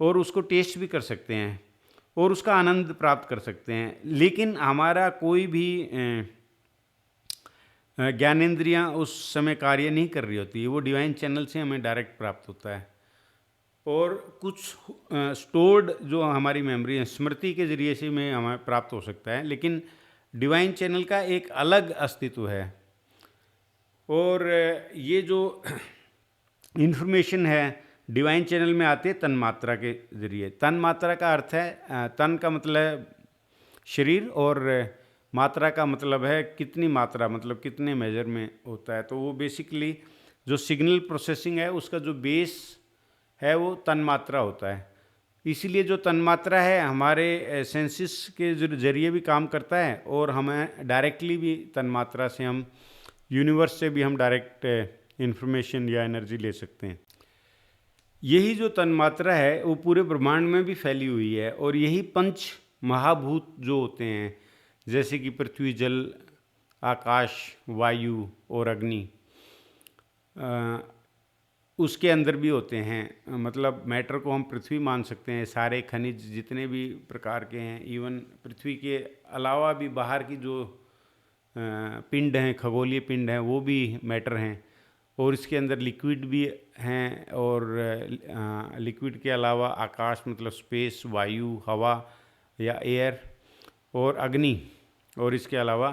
और उसको टेस्ट भी कर सकते हैं, और उसका आनंद प्राप्त कर सकते हैं। लेकिन हमारा कोई भी ज्ञानेंद्रियां उस समय कार्य नहीं कर रही होती, वो डिवाइन चैनल से हमें डायरेक्ट प्राप्त होता है। और कुछ स्टोर्ड जो हमारी मेमोरी है, स्मृति के जरिए से में हमें प्राप्त हो सकता है, लेकिन डिवाइन चैनल का एक अलग अस्तित्व है। और ये जो इन्फॉर्मेशन है डिवाइन चैनल में आती है तन्मात्रा के जरिए। तन्मात्रा का अर्थ है, तन का मतलब शरीर, और मात्रा का मतलब है कितनी मात्रा, मतलब कितने मेजर में होता है। तो वो बेसिकली जो सिग्नल प्रोसेसिंग है, उसका जो बेस है वो तन्मात्रा होता है। इसीलिए जो तन्मात्रा है हमारे सेंसिस के जरिए भी काम करता है, और हमें डायरेक्टली भी तन्मात्रा से हम यूनिवर्स से भी हम डायरेक्ट इंफॉर्मेशन या एनर्जी ले सकते हैं। यही जो तन्मात्रा है वो पूरे ब्रह्मांड में भी फैली हुई है, और यही 5 महाभूत जो होते हैं, जैसे कि पृथ्वी, जल, आकाश, वायु और अग्नि, उसके अंदर भी होते हैं। मतलब मैटर को हम पृथ्वी मान सकते हैं, सारे खनिज जितने भी प्रकार के हैं, इवन पृथ्वी के अलावा भी बाहर की जो पिंड हैं, खगोलीय पिंड हैं, वो भी मैटर हैं। और इसके अंदर लिक्विड भी हैं, और लिक्विड के अलावा आकाश मतलब स्पेस, वायु, हवा या एयर, और अग्नि। और इसके अलावा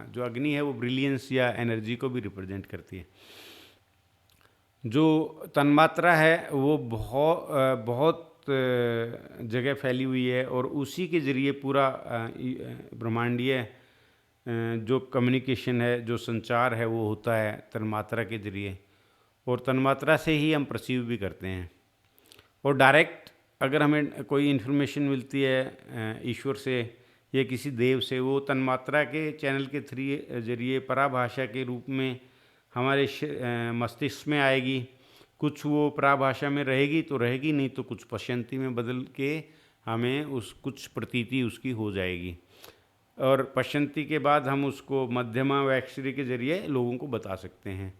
जो अग्नि है वो ब्रिलियंस या एनर्जी को भी रिप्रेजेंट करती है। जो तन्मात्रा है वो बहुत जगह फैली हुई है, और उसी के ज़रिए पूरा ब्रह्मांडीय जो कम्युनिकेशन है, जो संचार है, वो होता है तन्मात्रा के ज़रिए। और तन्मात्रा से ही हम परसीव भी करते हैं। और डायरेक्ट अगर हमें कोई इन्फॉर्मेशन मिलती है ईश्वर से या किसी देव से, वो तन्मात्रा के चैनल के जरिए पराभाषा के रूप में हमारे मस्तिष्क में आएगी। कुछ वो पराभाषा में रहेगी तो रहेगी, नहीं तो कुछ पश्यंती में बदल के हमें उस कुछ प्रतीति उसकी हो जाएगी, और पश्यंती के बाद हम उसको मध्यमा व एक्सरे के जरिए लोगों को बता सकते हैं।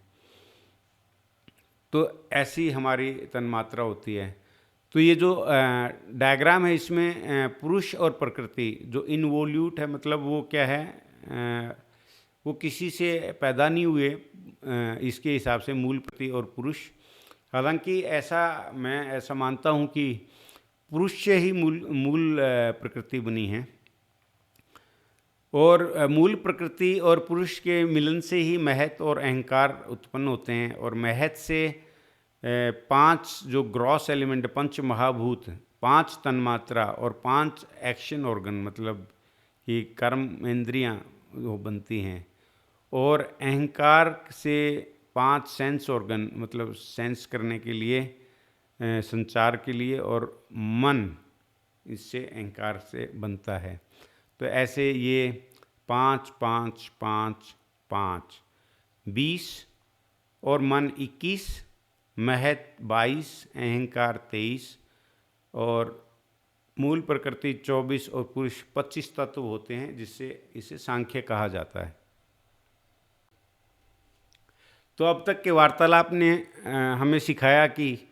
तो ऐसी हमारी तन्मात्रा होती है। तो ये जो डायग्राम है, इसमें पुरुष और प्रकृति जो इनवोल्यूट है, मतलब वो क्या है, वो किसी से पैदा नहीं हुए, इसके हिसाब से मूल प्रकृति और पुरुष। हालांकि मैं ऐसा मानता हूँ कि पुरुष से ही मूल प्रकृति बनी है, और मूल प्रकृति और पुरुष के मिलन से ही महत और अहंकार उत्पन्न होते हैं। और महत से 5 जो ग्रॉस एलिमेंट, पंच महाभूत, 5 तन्मात्रा और 5 एक्शन ऑर्गन, मतलब कि कर्म इंद्रियां वो बनती हैं। और अहंकार से 5 सेंस ऑर्गन, मतलब सेंस करने के लिए, संचार के लिए, और मन इससे अहंकार से बनता है। तो ऐसे ये 5 5 5 5 20 और मन 21, महत 22, अहंकार 23 और मूल प्रकृति 24 और पुरुष 25 तत्व होते हैं, जिससे इसे सांख्य कहा जाता है। तो अब तक के वार्तालाप ने हमें सिखाया कि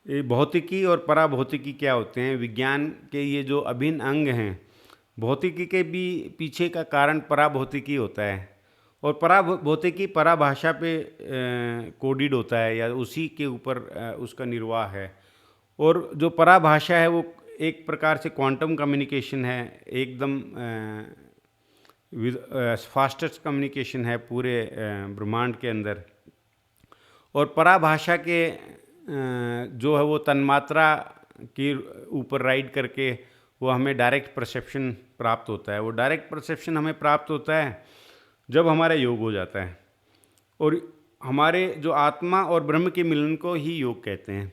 भौतिकी और पराभौतिकी क्या होते हैं। विज्ञान के ये जो अभिन्न अंग हैं, भौतिकी के भी पीछे का कारण पराभौतिकी होता है, और पराभौतिकी पराभाषा पे कोडिड होता है, या उसी के ऊपर उसका निर्वाह है। और जो पराभाषा है वो एक प्रकार से क्वांटम कम्युनिकेशन है, एकदम फास्टेस्ट कम्युनिकेशन है पूरे ब्रह्मांड के अंदर। और पराभाषा के जो है वो तन्मात्रा के ऊपर राइड करके वो हमें डायरेक्ट परसेप्शन प्राप्त होता है। वो डायरेक्ट परसेप्शन हमें प्राप्त होता है जब हमारा योग हो जाता है, और हमारे जो आत्मा और ब्रह्म के मिलन को ही योग कहते हैं।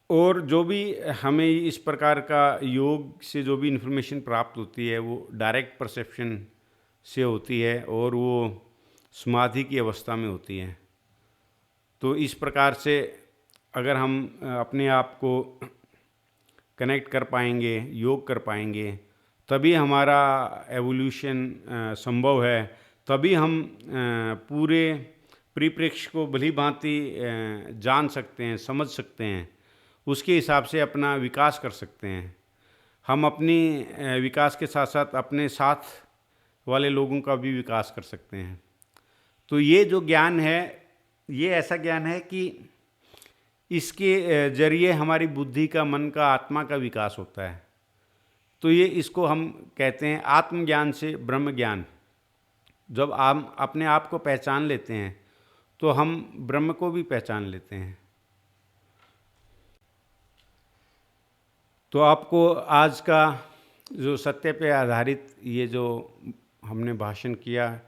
और जो भी हमें इस प्रकार का योग से जो भी इन्फॉर्मेशन प्राप्त होती है वो डायरेक्ट परसेप्शन से होती है, और वो समाधि की अवस्था में होती है। तो इस प्रकार से अगर हम अपने आप को कनेक्ट कर पाएंगे, योग कर पाएंगे, तभी हमारा एवोल्यूशन संभव है। तभी हम पूरे परिप्रेक्ष्य को भली भांति जान सकते हैं, समझ सकते हैं, उसके हिसाब से अपना विकास कर सकते हैं। हम अपनी विकास के साथ साथ अपने साथ वाले लोगों का भी विकास कर सकते हैं। तो ये जो ज्ञान है, ये ऐसा ज्ञान है कि इसके जरिए हमारी बुद्धि का, मन का, आत्मा का विकास होता है। तो ये इसको हम कहते हैं आत्मज्ञान से ब्रह्म ज्ञान। जब हम अपने आप को पहचान लेते हैं तो हम ब्रह्म को भी पहचान लेते हैं। तो आपको आज का जो सत्य पे आधारित ये जो हमने भाषण किया,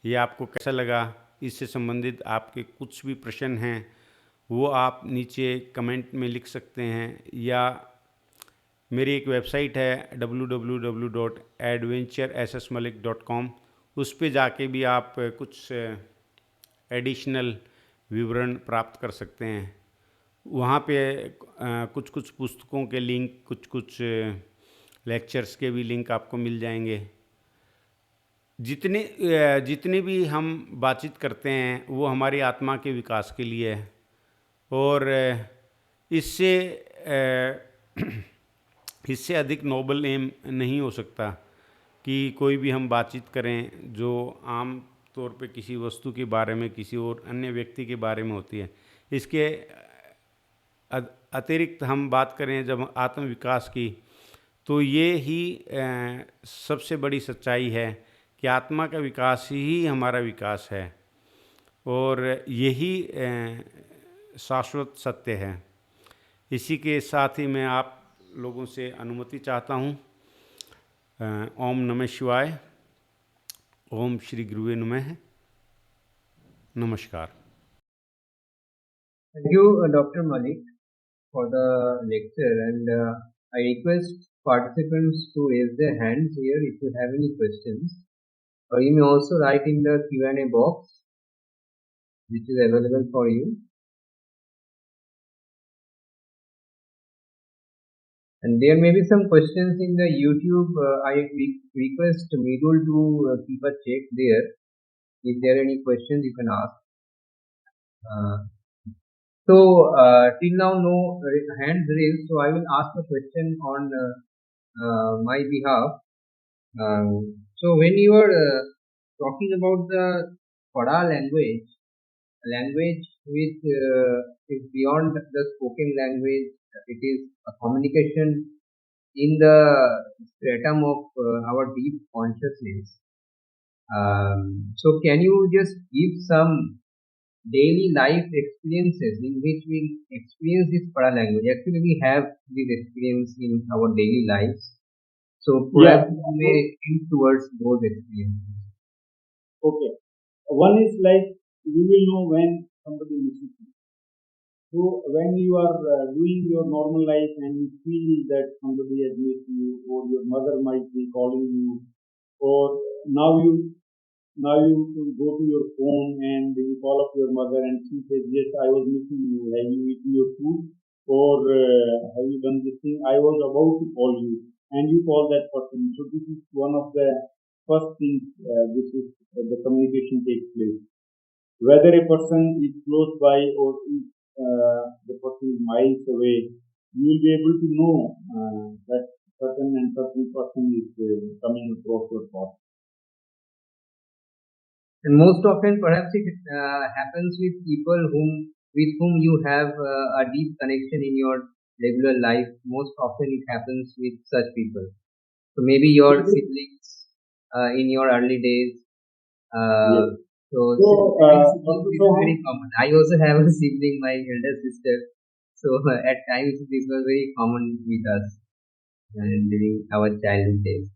ये आपको कैसा लगा? इससे संबंधित आपके कुछ भी प्रश्न हैं वो आप नीचे कमेंट में लिख सकते हैं, या मेरी एक वेबसाइट है www.adventuressmalik.com, उस पे जाके भी आप कुछ एडिशनल विवरण प्राप्त कर सकते हैं। वहाँ पे कुछ कुछ पुस्तकों के लिंक, कुछ कुछ लेक्चर्स के भी लिंक आपको मिल जाएंगे। जितनी भी हम बातचीत करते हैं वो हमारी आत्मा के विकास के लिए है, और इससे अधिक नोबल एम नहीं हो सकता कि कोई भी हम बातचीत करें जो आम तौर पे किसी वस्तु के बारे में, किसी और अन्य व्यक्ति के बारे में होती है। इसके अतिरिक्त हम बात करें जब आत्मविकास की, तो ये ही सबसे बड़ी सच्चाई है कि आत्मा का विकास ही हमारा विकास है, और यही शाश्वत सत्य है। इसी के साथ ही मैं आप लोगों से अनुमति चाहता हूँ। ओम नमः शिवाय। ओम श्री गुरुवे नमः। नमस्कार। Thank you, Dr. Malik, for the lecture, and I request participants to raise their hands here if you have any questions, or you may also write in the Q&A box, which is available for you. And there may be some questions in the YouTube. I request Midul to keep a check there. If there are any questions, you can ask. Till now, no hands raised, so I will ask a question on my behalf. So when you are talking about the Pada language which is beyond the spoken language, it is a communication in the stratum of our deep consciousness. So can you just give some daily life experiences in which we experience this Pada language? Actually, we have this experience in our daily lives. So Yeah. perhaps you may think towards those experiences. Okay. One is like you will know when somebody misses you. So when you are doing your normal life and you feel that somebody has missed you, or your mother might be calling you, or now you go to your phone and you call up your mother and she says, yes, I was missing you. Have you eaten your food? Or have you done this thing? I was about to call you. And you call that person. So this is one of the first things which is the communication takes place. Whether a person is close by or if the person is miles away, you will be able to know that certain and certain person is coming across your path. And most often, perhaps it happens with people with whom you have a deep connection in your regular life. Most often, it happens with such people. So maybe your siblings in your early days. Yes. So So, this is very common. I also have a sibling, my elder sister. So at times this was very common with us during our childhood days.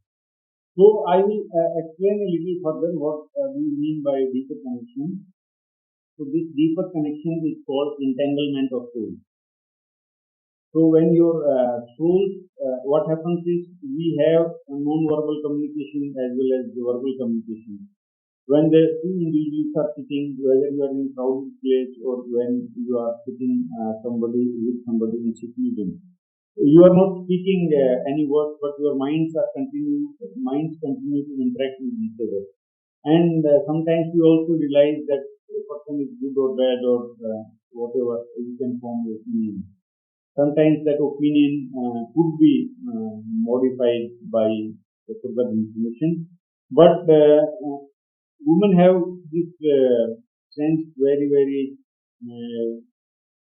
So I will explain a little further what we mean by deeper connection. So this deeper connection is called entanglement of soul. So when your soul, what happens is we have a non-verbal communication as well as the verbal communication. When the two individuals are sitting, whether you are in a crowded place or when you are sitting somebody with somebody in seclusion, you are not speaking any words, but your minds continue to interact with each other. And sometimes you also realize that a person is good or bad or whatever you can form your opinion. Sometimes that opinion could be modified by further information, but women have this sense very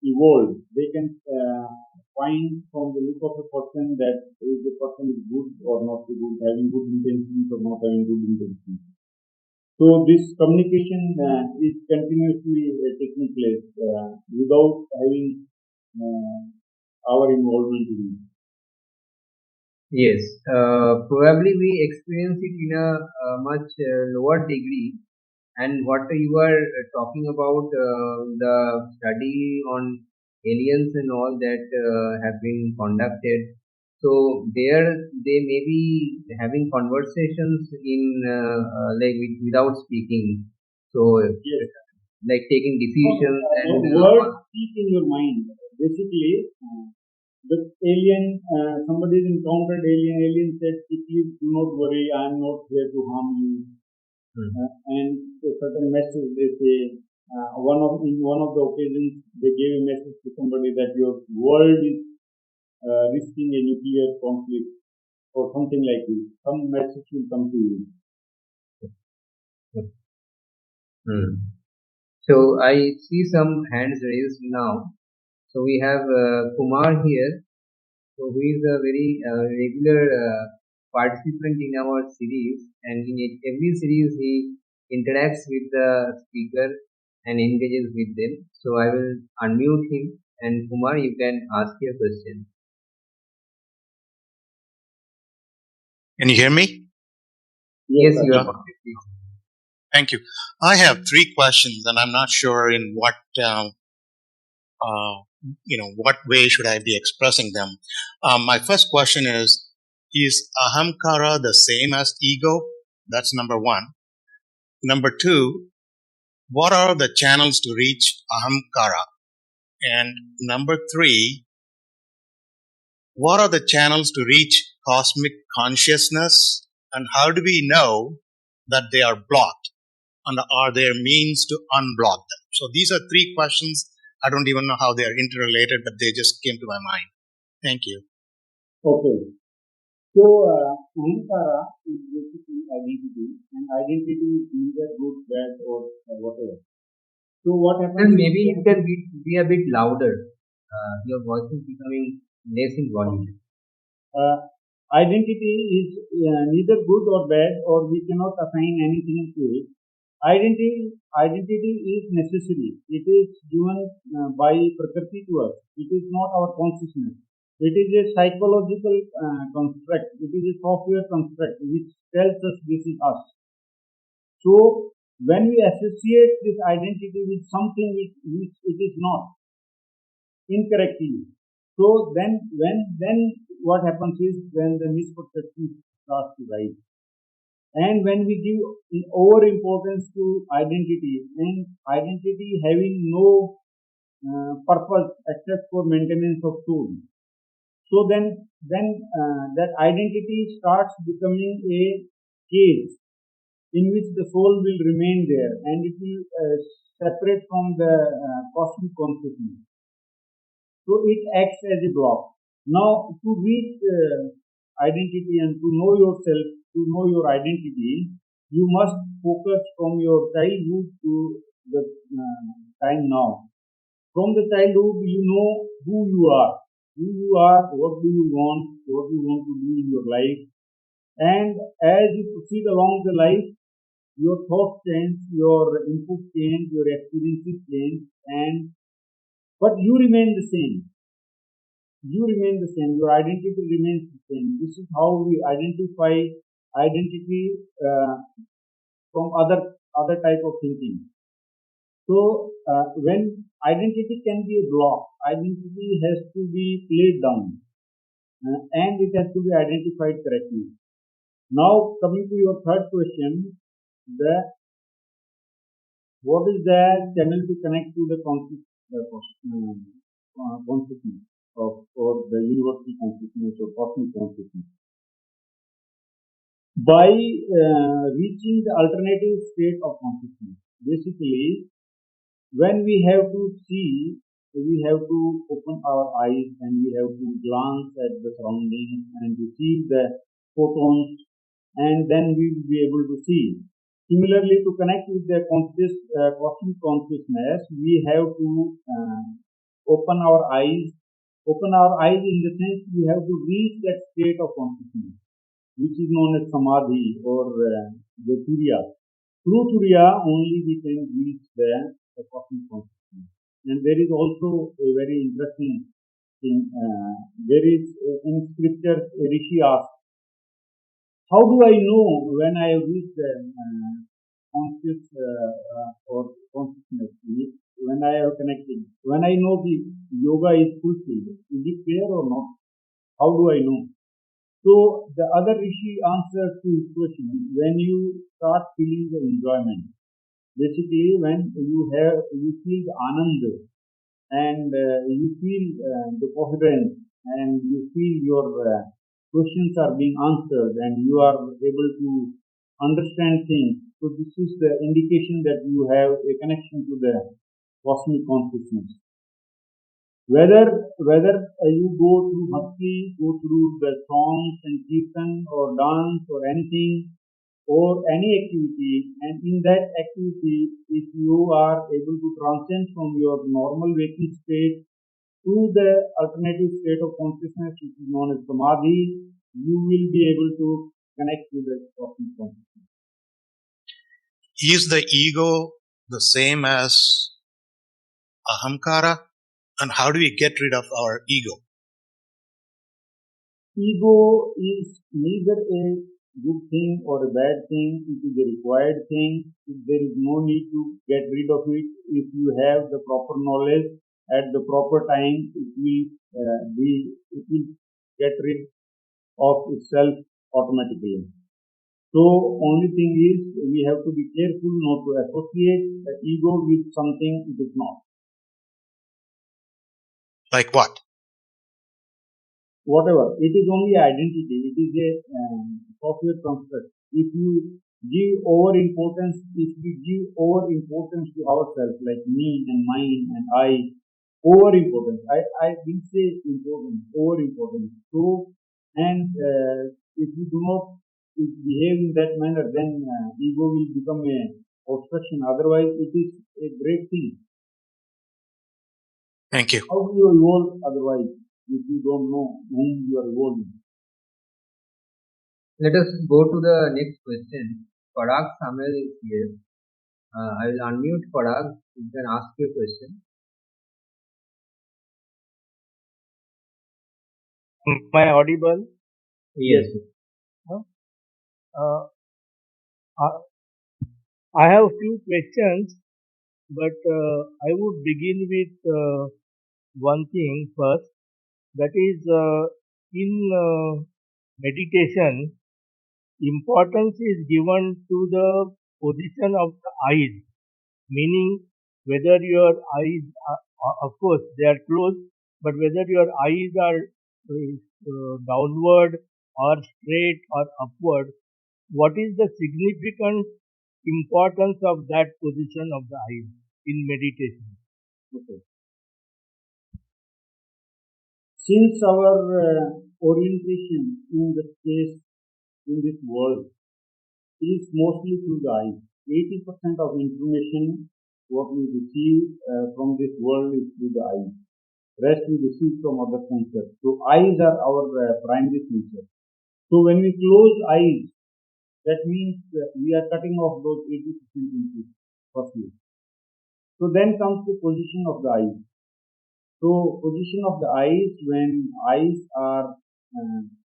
evolved. They can find from the look of a person that if the person is good or not good, having good intentions or not having good intentions. So this communication is continuously taking place without having our involvement in it. Yes, probably we experience it in a much lower degree. And what you are talking about, the study on aliens and all that have been conducted. So there they may be having conversations in without speaking. So Yes. like taking decisions and Words speak in your mind. Basically, the alien, somebody has encountered alien said, please do not worry, I am not here to harm you. And a certain message they say, in one of the occasions, they gave a message to somebody that your world is risking a nuclear conflict or something like this. Some message will come to you. So I see some hands raised now. So we have Kumar here, so who is a very regular participant in our series, and in every series he interacts with the speaker and engages with them. So I will unmute him, and Kumar, you can ask your question. Can you hear me? Yes, you are perfectly. Thank you. I have three questions, and I'm not sure in what what way should I be expressing them? My first question is ahamkara the same as ego? That's number one. Number two, what are the channels to reach ahamkara? And number three, what are the channels to reach cosmic consciousness? And how do we know that they are blocked? And are there means to unblock them? So these are three questions. I don't even know how they are interrelated, but they just came to my mind. Thank you. Okay. So, Ahamkara is basically identity, and identity is neither good, bad, or whatever. So, what Then happens? maybe you can be a bit louder. Your voice is becoming less in volume. Identity is neither good or bad, or we cannot assign anything to it. Identity is necessary. It is given by Prakriti to us. It is not our consciousness. It is a psychological construct. It is a software construct which tells us this is us. So when we associate this identity with something which it is not, incorrectly, so then what happens is when the misperception starts to rise. And when we give over importance to identity, and identity having no purpose except for maintenance of soul, so then that identity starts becoming a cage in which the soul will remain there, and it will separate from the cosmic consciousness. So it acts as a block. Now, to reach identity and to know yourself, to know your identity, you must focus from your childhood to the time now. From the childhood, you know who you are, what do you want to do in your life, and as you proceed along the life, your thoughts change, your input change, your experiences change, but you remain the same. Your identity remains the same. This is how we identify identity from other type of thinking. So when identity can be a block, identity has to be played down and it has to be identified correctly. Now coming to your third question, what is the channel to connect to the consciousness or the universal consciousness or cosmic consciousness? By reaching the alternative state of consciousness. Basically, when we have to see, we have to open our eyes and we have to glance at the surroundings and receive the photons, and then we will be able to see. Similarly, to connect with the cosmic consciousness, we have to open our eyes. Open our eyes in the sense we have to reach that state of consciousness, which is known as samadhi or the turiya. Through turiya only we can reach the cosmic consciousness. And there is also a very interesting thing. There is in scripture a rishi asks, how do I know when I reach the conscious or consciousness? When I have connected, when I know the yoga is fulfilled, is it clear or not? How do I know? So the other rishi answers to his question when you start feeling the enjoyment. Basically, when you feel the ananda and you feel the coherence and you feel your questions are being answered and you are able to understand things. So this is the indication that you have a connection to the cosmic consciousness. Whether you go through bhakti, go through the songs and kirtan or dance or anything or any activity, and in that activity, if you are able to transcend from your normal waking state to the alternative state of consciousness, which is known as samadhi, you will be able to connect with the cosmic consciousness. Is the ego the same as ahamkara? And how do we get rid of our ego? Ego is neither a good thing or a bad thing. It is a required thing. There is no need to get rid of it if you have the proper knowledge at the proper time it will get rid of itself automatically. So only thing is we have to be careful not to associate the ego with something it is not. Like what? Whatever, it is only identity. It is a software construct. If we give over importance to ourselves, like me and mine and I, over importance. I will say importance, over importance. So, and if we do not behave in that manner, then ego will become a obstruction. Otherwise, it is a great thing. Thank you. How do you evolve otherwise if you don't know whom you are evolving? Let us go to the next question. Parag Samuel is here. I will unmute Parag. You can ask your question. Am I audible? Yes. Uh, I I have few questions, but I would begin with one thing first. That is, in meditation, importance is given to the position of the eyes, meaning whether your eyes are, of course, they are closed, but whether your eyes are downward or straight or upward, what is the significant importance of that position of the eyes in meditation? Okay. Since our orientation in the space in this world is mostly through the eyes, 80% of information what we receive from this world is through the eyes. Rest we receive from other senses. So eyes are our primary sensor. So when we close eyes, that means we are cutting off those 80% input firstly. So then comes the position of the eyes. So position of the eyes, when eyes are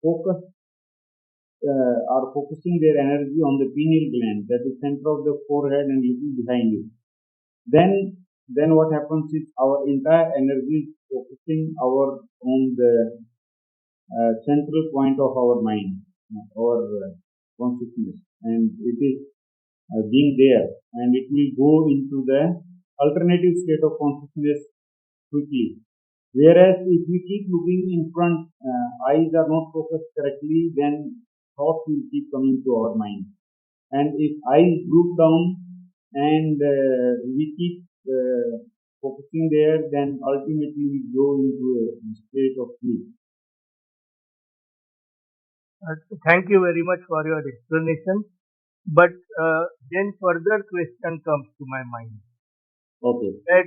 focused, are focusing their energy on the pineal gland, that is center of the forehead and little behind it. Then what happens is our entire energy is focusing on the central point of our mind, our consciousness, and it is being there, and it will go into the alternative state of consciousness quickly. Whereas if we keep looking in front, eyes are not focused correctly, then thoughts will keep coming to our mind. And if eyes look down and we keep focusing there, then ultimately we go into a state of sleep. Thank you very much for your explanation. But then further question comes to my mind Okay. that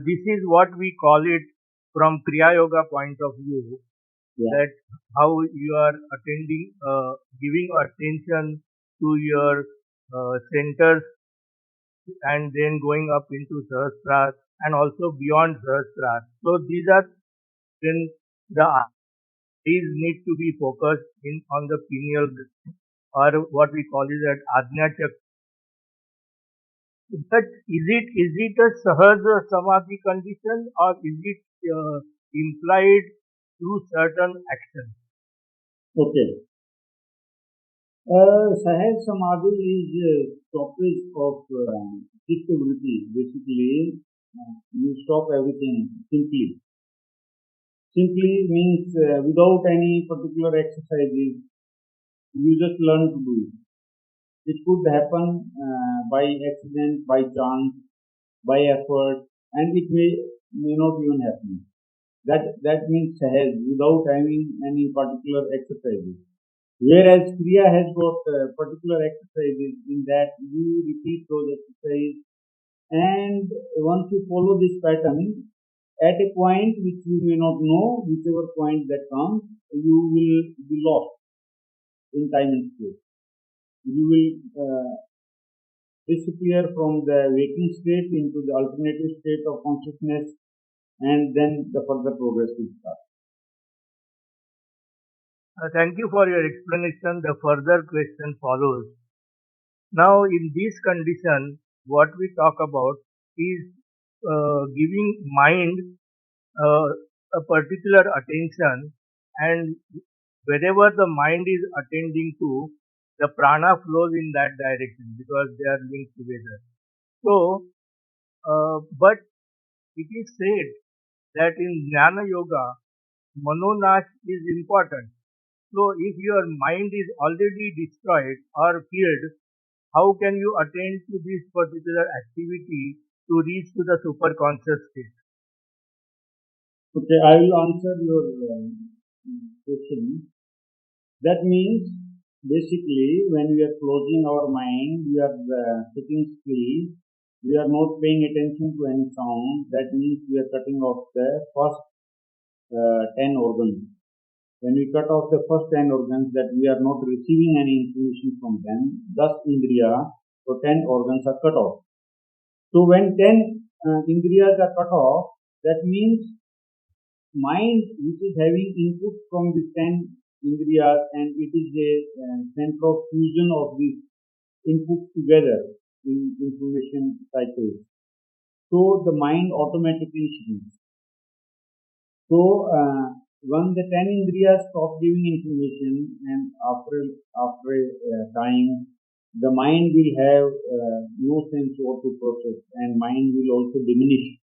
this is what we call it from Kriya Yoga point of view, Yeah. that how you are attending, giving attention to your centers and then going up into Sahasrara and also beyond Sahasrara. So these are when the eyes need to be focused in on the pineal or what we call is at Ajna Chakra. But is it a Sahaja Samadhi condition or is it implied through certain actions? Okay. Sahaj Samadhi is stoppage of chittavritti. Basically, you stop everything simply. Simply means without any particular exercises, you just learn to do it. It could happen by accident, by chance, by effort, and it may not even happen. That means Sahaj without having any particular exercises. Whereas Kriya has got particular exercises in that you repeat those exercises, and once you follow this pattern, at a point which you may not know, whichever point that comes, you will be lost in time and space. You will disappear from the waking state into the alternative state of consciousness, and then the further progress will start. Thank you for your explanation. The further question follows. Now, in this condition, what we talk about is giving mind uh, a particular attention, and wherever the mind is attending to, the prana flows in that direction because they are linked together. So, but it is said that in Jnana Yoga, Manonash is important. So, if your mind is already destroyed or killed, how can you attend to this particular activity to reach to the superconscious state? Okay, I will answer your question. That means basically when we are closing our mind, we are sitting still, we are not paying attention to any sound. That means we are cutting off the first 10 organs. When we cut off the first 10 organs, that we are not receiving any information from them, thus Indriya, so 10 organs are cut off. So when 10 Indriyas are cut off, that means mind which is having input from the 10 Indriyas, and it is a center of fusion of these inputs together in information cycles. So the mind automatically shrinks. So when the 10 Indriyas stop giving information, and after a time, the mind will have no sense what to process, and mind will also diminish.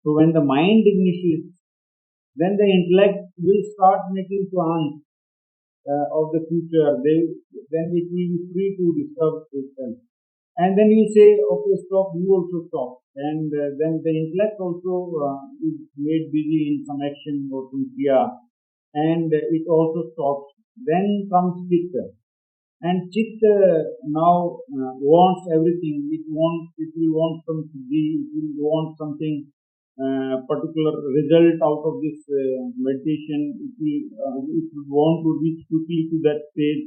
So when the mind diminishes, then the intellect will start making plans of the future. Then it will be free to discover itself. And then you say, okay, stop, you also stop. And then the intellect also is made busy in some action or some kriya, and it also stops. Then comes chitta. And chitta now wants everything. It will want some siddhi, it will want something particular result out of this meditation. It will want to reach quickly to that stage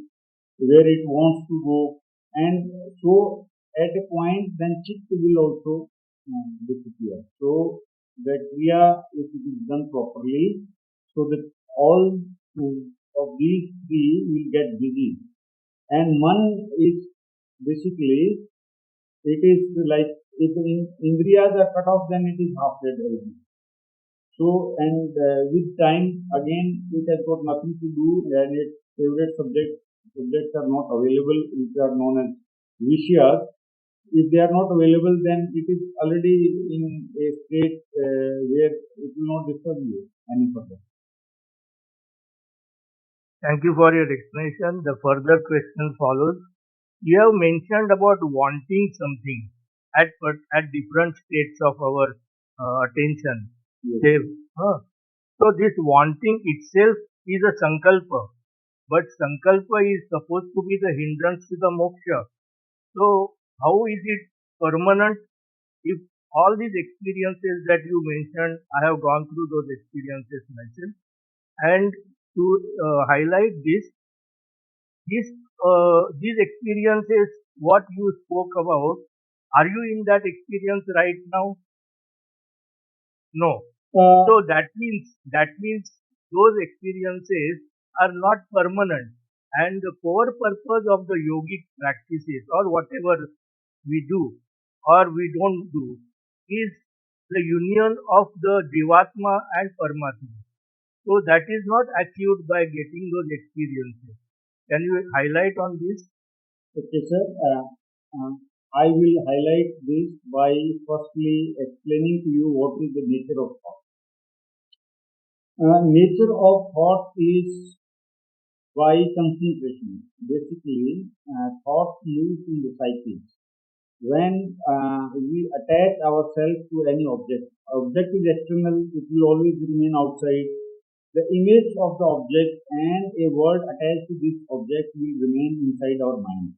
where it wants to go. And so at a point, then chitta will also disappear. So the kriya, if it is done properly, so that all of these three will get busy. And man is basically, it is like if Indriyas are cut off, then it is half dead already. So, and with time, again, it has got nothing to do, and its favorite subjects are not available, which are known as vishyas. If they are not available, then it is already in a state where it will not disturb you any further. Thank you for your explanation. The further question follows. You have mentioned about wanting something at different states of our attention. Yes. Say, so this wanting itself is a sankalpa, but sankalpa is supposed to be the hindrance to the moksha. So how is it permanent if all these experiences that you mentioned, I have gone through those experiences myself, and to highlight these experiences, what you spoke about, are you in that experience right now? No. So that means those experiences are not permanent, and the core purpose of the yogic practices or whatever we do or we don't do is the union of the Jivatma and Paramatma. So that is not achieved by getting those experiences. Can you highlight on this? Okay, sir. I will highlight this by firstly explaining to you what is the nature of thought. Nature of thought is by concentration. Basically, thought moves in the psyche. When we attach ourselves to any object is external, it will always remain outside. The image of the object and a word attached to this object will remain inside our mind.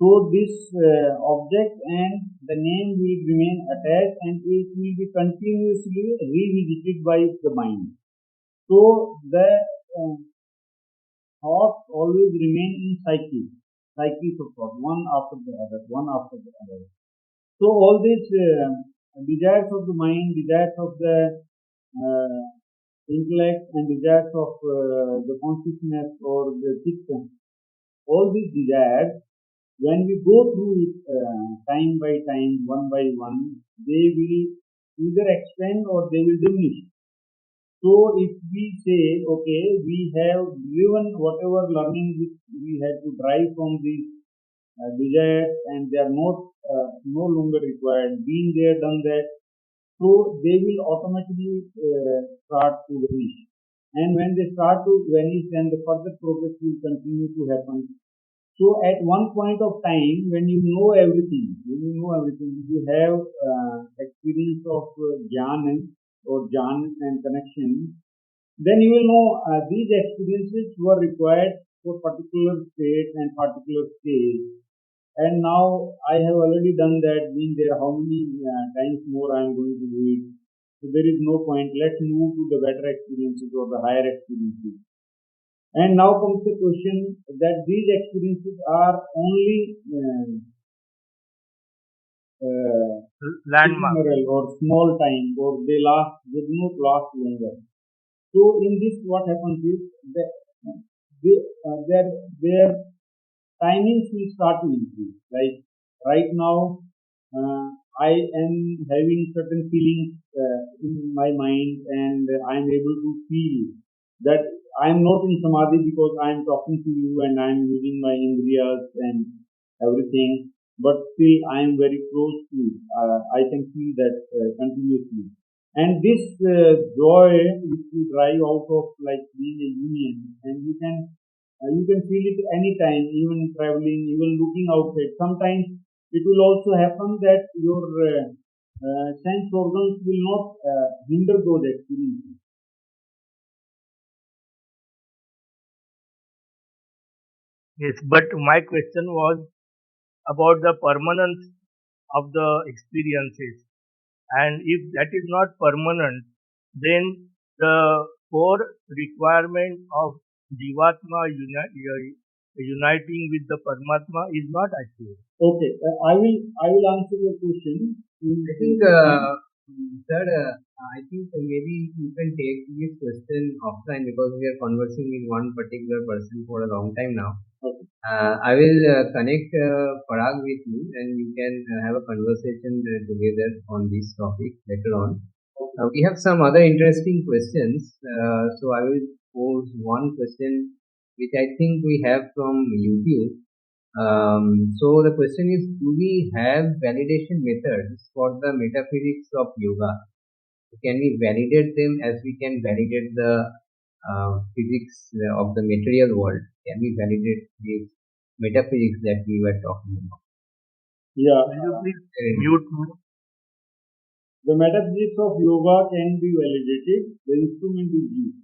So this object and the name will remain attached, and it will be continuously revisited by the mind. So the thoughts always remain in cycles of thought, one after the other, one after the other. So all these desires of the mind, desires of the intellect, and desires of the consciousness or the system, all these desires, when we go through it time by time, one by one, they will either expand or they will diminish. So if we say, okay, we have driven whatever learning which we had to drive from these desires, and they are not no longer required, being there, done that, so they will automatically start to vanish. And when they start to vanish, then the further progress will continue to happen. So at one point of time, when you know everything, you have experience of jnana and connection, then you will know these experiences were required for particular state and particular stage. And now I have already done that, being there, how many times more I am going to do it. So there is no point. Let's move to the better experiences or the higher experiences. And now comes the question that these experiences are only Landmark. ephemeral or small time, or they do not last longer. So in this, what happens is that their timings will start to increase. Like right now, I am having certain feelings in my mind, and I am able to feel that I am not in samadhi because I am talking to you and I am using my indriyas and everything, but still I am very close to you. I can feel that continuously. And this joy which you drive out of like being a union, and you can feel it anytime, even traveling, even looking outside. Sometimes it will also happen that your sense organs will not hinder those experiences. Yes, but my question was about the permanence of the experiences. And if that is not permanent, then the core requirement of Jivatma uniting with the Paramatma is not achieved. Okay, I will answer your question. I think, sir, I think maybe you can take this question offline because we are conversing with one particular person for a long time now. Okay. I will connect Parag with you, and you can have a conversation together on this topic later on. We have some other interesting questions. So I will pose one question which I think we have from YouTube. So the question is, do we have validation methods for the metaphysics of yoga? Can we validate them as we can validate the physics of the material world? Can we validate these metaphysics that we were talking about? Yeah, Will you please mute me? the metaphysics of yoga can be validated. The instrument is used.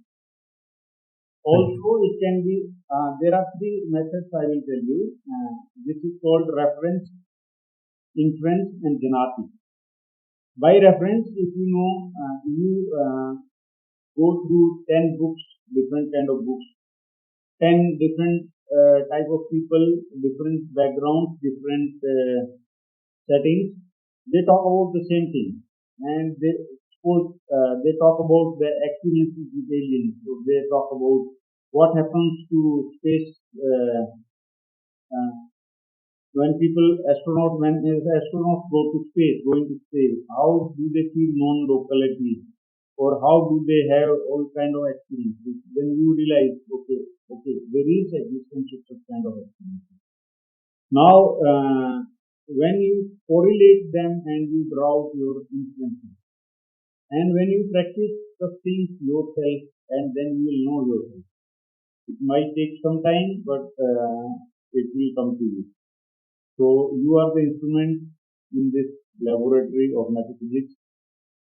Also, it can be, there are three methods I will tell you. This is called reference, inference, and janati. By reference, if you know, you go through 10 books, different kind of books, 10 different type of people, different backgrounds, different settings. They talk about the same thing, and they talk about the experiences with aliens. So they talk about what happens to space when astronauts go to space, how do they feel non-locality, or how do they have all kind of experiences? Then you realize, okay, there is existence of such kind of experiences. Now, when you correlate them and you draw out your influences, and when you practice the things yourself, and then you will know yourself. It might take some time, but it will come to you. So you are the instrument in this laboratory of metaphysics.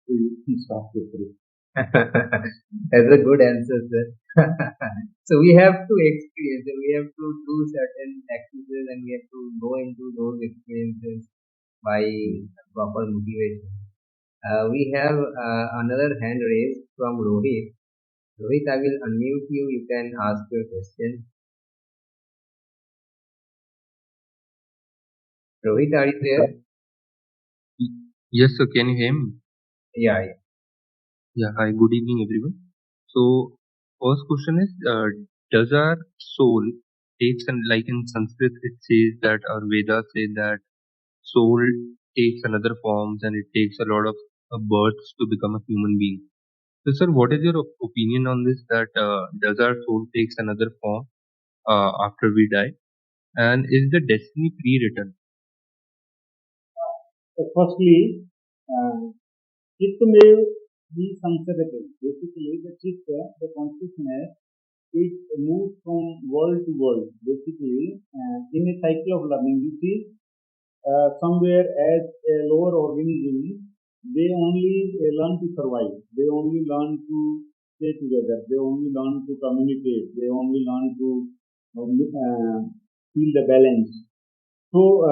So you can start with it. That's a good answer, sir. So we have to experience, we have to do certain activities, and we have to go into those experiences by proper motivation. We have another hand raised from Rohit. Rohit, I will unmute you. You can ask your question. Rohit, are you there? Yes, sir. Can you hear me? Yeah. Yeah. Hi. Good evening, everyone. So, first question is, does our soul takes, and like in Sanskrit, it says that our Vedas say that soul takes another forms and it takes a lot of birth to become a human being. So, sir, what is your opinion on this? That does our soul takes another form after we die, and is the destiny pre-written? So firstly, चित्त में be संसर्गते. Basically, the chitta, the consciousness, it moves from world to world. Basically, in a cycle of learning, you see, somewhere as a lower organism, they only learn to survive. They only learn to stay together. They only learn to communicate. They only learn to feel the balance. So,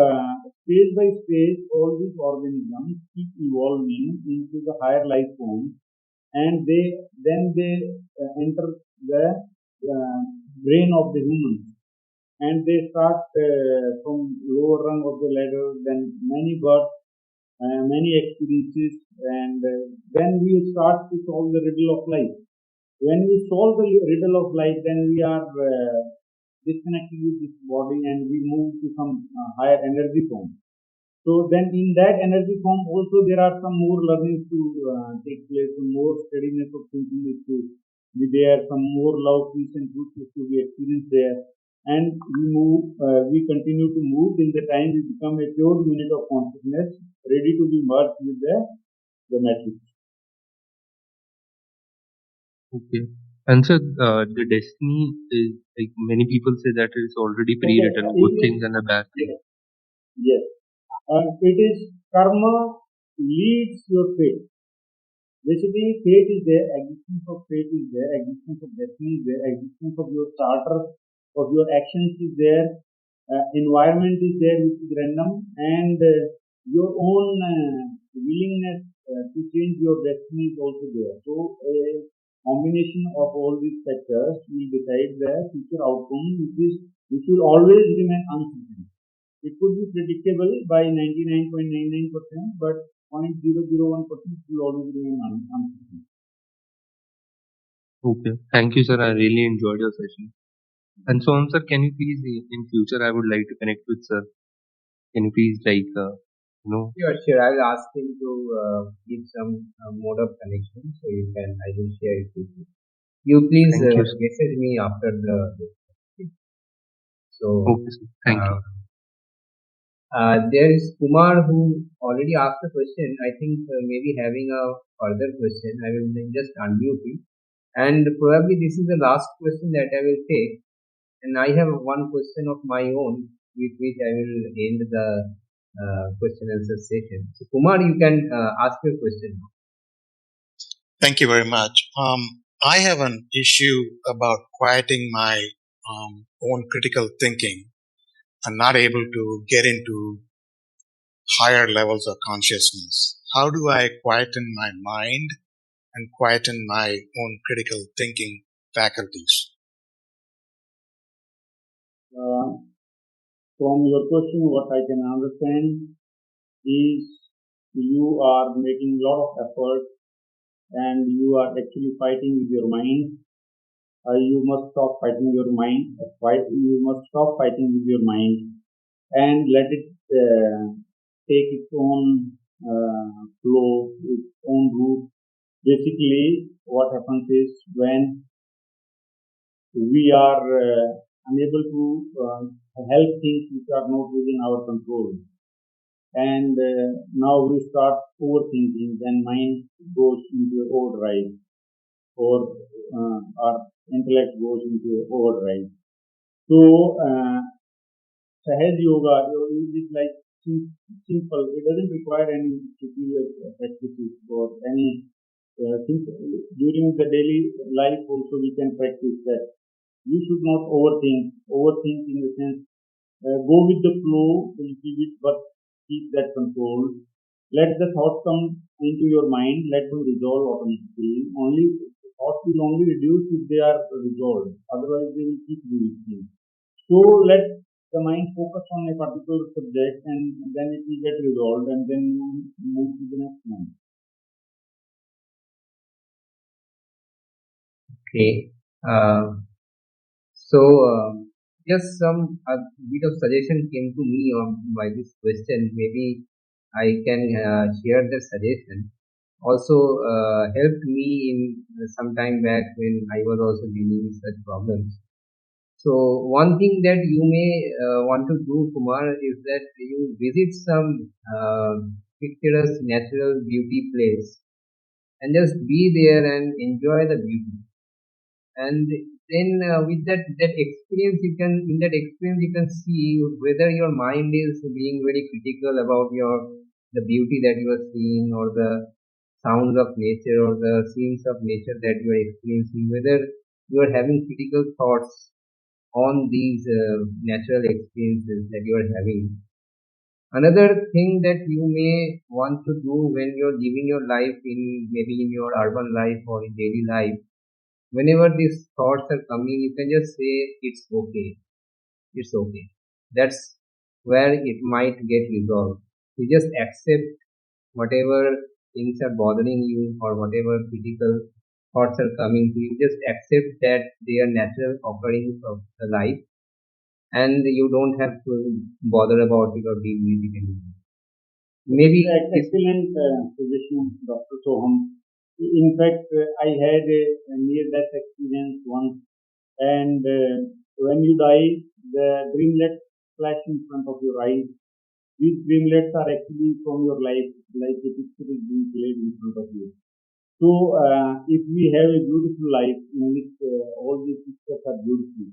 stage by stage, all these organisms keep evolving into the higher life forms, and they enter the brain of the humans, and they start from lower rung of the ladder, then many births, many experiences, and then we start to solve the riddle of life. When we solve the riddle of life, then we are disconnected with this body and we move to some higher energy form. So then in that energy form also there are some more learnings to take place, some more steadiness of thinking is to be there, some more love, peace and truth is to be experienced there. And we continue to move till the time we become a pure unit of consciousness, ready to be merged with the matrix. Okay. And so the destiny is like many people say that it's already pre-written, good things and a bad thing. Yes. It is karma leads your fate. Basically, fate is there, existence of fate is there, existence of destiny is there, existence of your charter, of your actions is there, environment is there which is random, and your own willingness to change your destiny is also there. So, a combination of all these factors will decide the future outcome, which will always remain uncertain. It could be predictable by 99.99%, but 0.001% will always remain uncertain. Okay. Thank you, sir. I really enjoyed your session. And so on, sir, can you please, in future, I would like to connect with sir. Can you please, like, Sure. I will ask him to give some mode of connection, so I will share it with you. You please Thank you, sir. message me after the. So Okay, sir. Thank you. there is Kumar who already asked a question. I think maybe having a further question, I will then just unmute him. And probably this is the last question that I will take. And I have one question of my own, with which I will end the question answer session. So Kumar, you can ask your question. Thank you very much. I have an issue about quieting my own critical thinking. I'm not able to get into higher levels of consciousness. How do I quieten my mind and quieten my own critical thinking faculties? From your question, what I can understand is you are making a lot of effort and you are actually fighting with your mind. You must stop fighting your mind. You must stop fighting with your mind and let it take its own flow, its own route. Basically, what happens is when we are unable to help things which are not within our control, and now we start overthinking, then mind goes into overdrive, or our intellect goes into overdrive. So, Sahaj Yoga is like simple. It doesn't require any superior practices or any during the daily life also we can practice that. You should not overthink. Overthink in the sense, go with the flow a little bit, but keep that control. Let the thoughts come into your mind. Let them resolve automatically. Thoughts will only reduce if they are resolved. Otherwise, they will keep reducing. So let the mind focus on a particular subject, and then it will get resolved, and then you move to the next one. Okay. So just some bit of suggestion came to me by this question. Maybe I can share the suggestion. also helped me in some time back when I was also dealing with such problems. So one thing that you may want to do, Kumar, is that you visit some picturesque natural beauty place and just be there and enjoy the beauty. And then with that experience, you can in that experience you can see whether your mind is being very critical about the beauty that you are seeing, or the sounds of nature, or the scenes of nature that you are experiencing, whether you are having critical thoughts on these natural experiences that you are having. Another thing that you may want to do when you're living your life in, maybe in your urban life or in daily life, whenever these thoughts are coming, you can just say it's okay, it's okay. That's where it might get resolved. You just accept whatever things are bothering you, or whatever critical thoughts are coming to you. Just accept that they are natural occurrence of the life, and you don't have to bother about it or deal with it anymore. Maybe Excellent suggestion, Dr. Soham. In fact, I had a near-death experience once, and when you die, the dreamlets flash in front of your eyes. These dreamlets are actually from your life, like a picture is being played in front of you. So, if we have a beautiful life in which all these pictures are beautiful,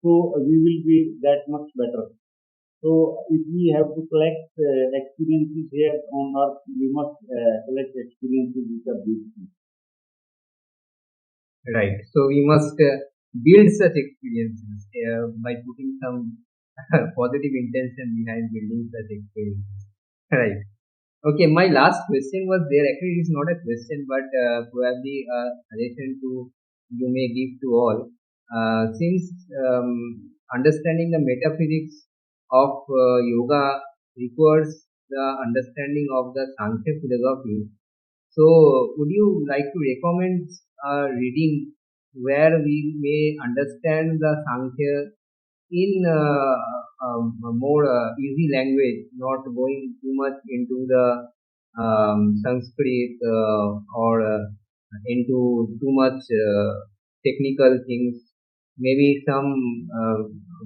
so we will be that much better. So, if we have to collect experiences here on earth, we must collect experiences which are beautiful. right. So we must build such experiences by putting some positive intention behind building such experiences. Right. Okay, my last question was there. Actually, it is not a question, but probably a suggestion to you may give to all. Since understanding the metaphysics of yoga requires the understanding of the Sankhya philosophy, so would you like to recommend a reading where we may understand the Sankhya in a more easy language, not going too much into the Sanskrit or into too much technical things? Maybe some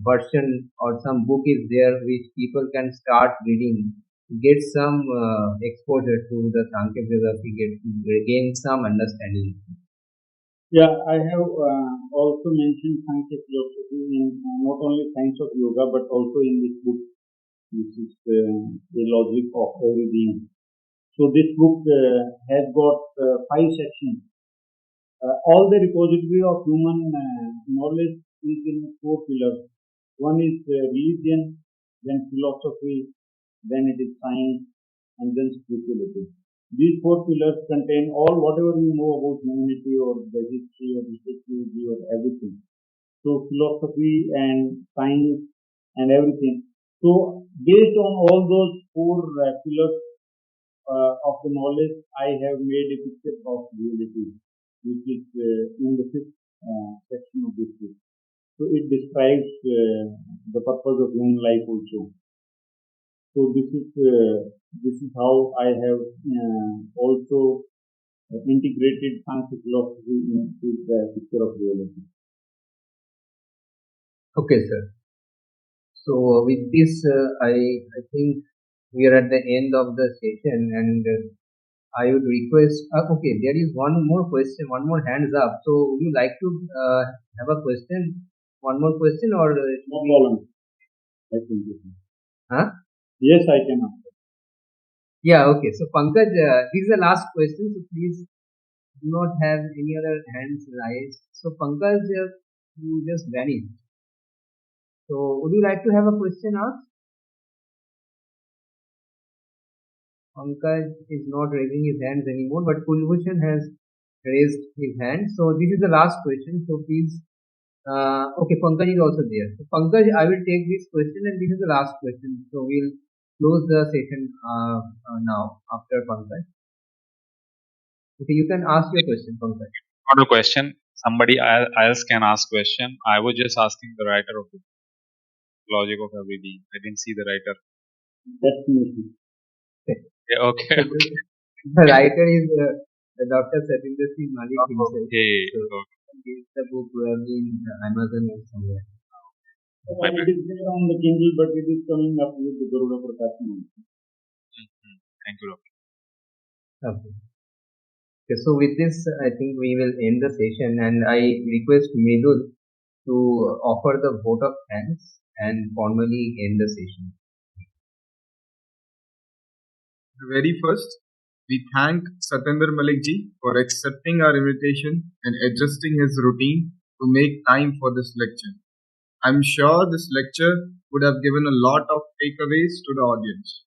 version or some book is there which people can start reading, get some exposure to the Sankhya philosophy, gain some understanding. Yeah, I have also mentioned Sankhya philosophy in not only Science of Yoga, but also in this book, which is The Logic of Every Being. So this book has got 5 sections. All the repository of human knowledge is in 4 pillars. One is religion, then philosophy, then it is science, and then spirituality. These 4 pillars contain all whatever we know about humanity, or the history, or the sociology, or everything. So philosophy and science and everything. So based on all those 4 pillars of the knowledge, I have made a picture of reality, which is in the 5th section of this book. So it describes the purpose of human life also. So this is how I have also integrated Sankhya philosophy into the picture of reality. Okay, sir. So with this, I think we are at the end of the session, and I would request. Okay, there is one more question, one more hands up. So would you like to have a question? One more question, or No problem. I think it is. huh? Yes, I can answer. Yeah. Okay. So Pankaj, this is the last question. So please do not have any other hands raised. So Pankaj, you just vanished. So would you like to have a question asked? Pankaj is not raising his hands anymore, but Kulbhushan has raised his hand. So this is the last question. So please, okay, Pankaj is also there. So Pankaj, I will take this question, and this is the last question. So we'll close the session now after Pankaj. Okay, you can ask your question, Pankaj. Not a question. Somebody else can ask question. I was just asking the writer of the logic of every being. I didn't see the writer. Definitely. Okay. Yeah, okay. So The writer is Dr. Satindra Singh Malik himself. Okay. So, the book probably in Amazon or somewhere. It is there on the Kindle, but it is coming up with the Garuda Prakasham. Thank you, Doctor. Okay. Okay, so with this, I think we will end the session, and I request Mridul to offer the vote of thanks and formally end the session. Very first, we thank Satendra Malik ji for accepting our invitation and adjusting his routine to make time for this lecture. I'm sure this lecture would have given a lot of takeaways to the audience.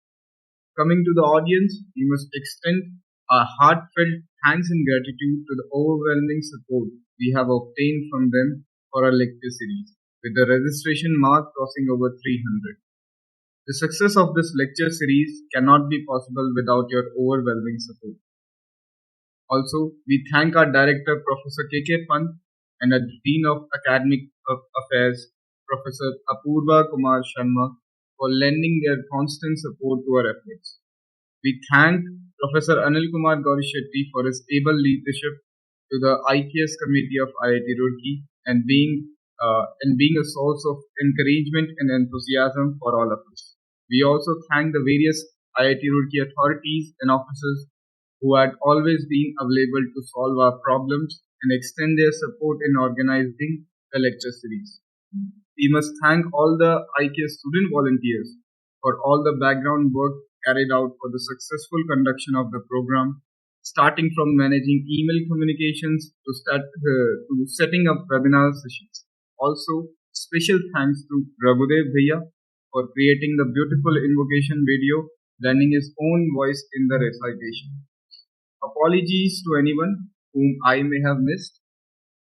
Coming to the audience, we must extend our heartfelt thanks and gratitude to the overwhelming support we have obtained from them for our lecture series, with the registration mark crossing over 300. The success of this lecture series cannot be possible without your overwhelming support. Also, we thank our director, Professor K.K. Pant, and our Dean of Academic Affairs, Professor Apurva Kumar Sharma, for lending their constant support to our efforts. We thank Professor Anil Kumar Gaurishetty for his able leadership to the IKS committee of IIT Roorkee and being a source of encouragement and enthusiasm for all of us. We also thank the various IIT Roorkee authorities and officers who had always been available to solve our problems and extend their support in organizing the lecture series. We must thank all the IKS student volunteers for all the background work carried out for the successful conduction of the program, starting from managing email communications to setting up webinar sessions. Also, special thanks to Raghudev Bhaiya for creating the beautiful invocation video, lending his own voice in the recitation. Apologies to anyone whom I may have missed,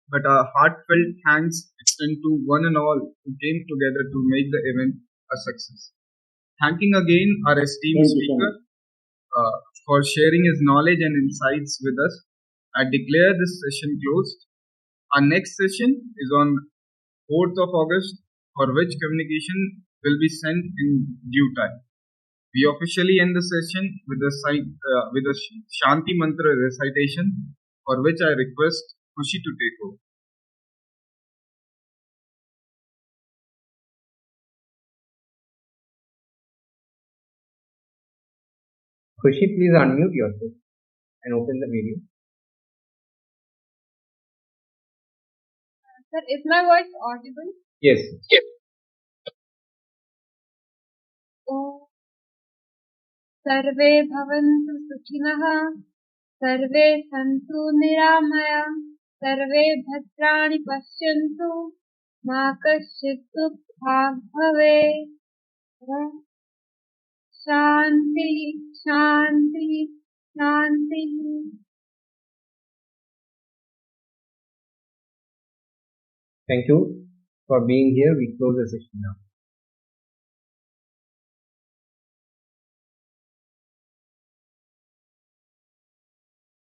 but our heartfelt thanks extend to one and all who came together to make the event a success. Thanking again our esteemed speaker for sharing his knowledge and insights with us, I declare this session closed. Our next session is on 4th of August, for which communication will be sent in due time. We officially end the session with a Shanti Mantra recitation, for which I request Khushi to take over. Khushi, please unmute yourself and open the video. Sir, is my voice audible? Yes. ॐ सर्वे भवन्तु सुखिनः, सर्वे सन्तु निरामया, सर्वे भद्राणि पश्यन्तु, मा कश्चित् दुःखात् भवेत्। शान्ति शान्ति शान्तिः। Thank you for being here. We close the session now.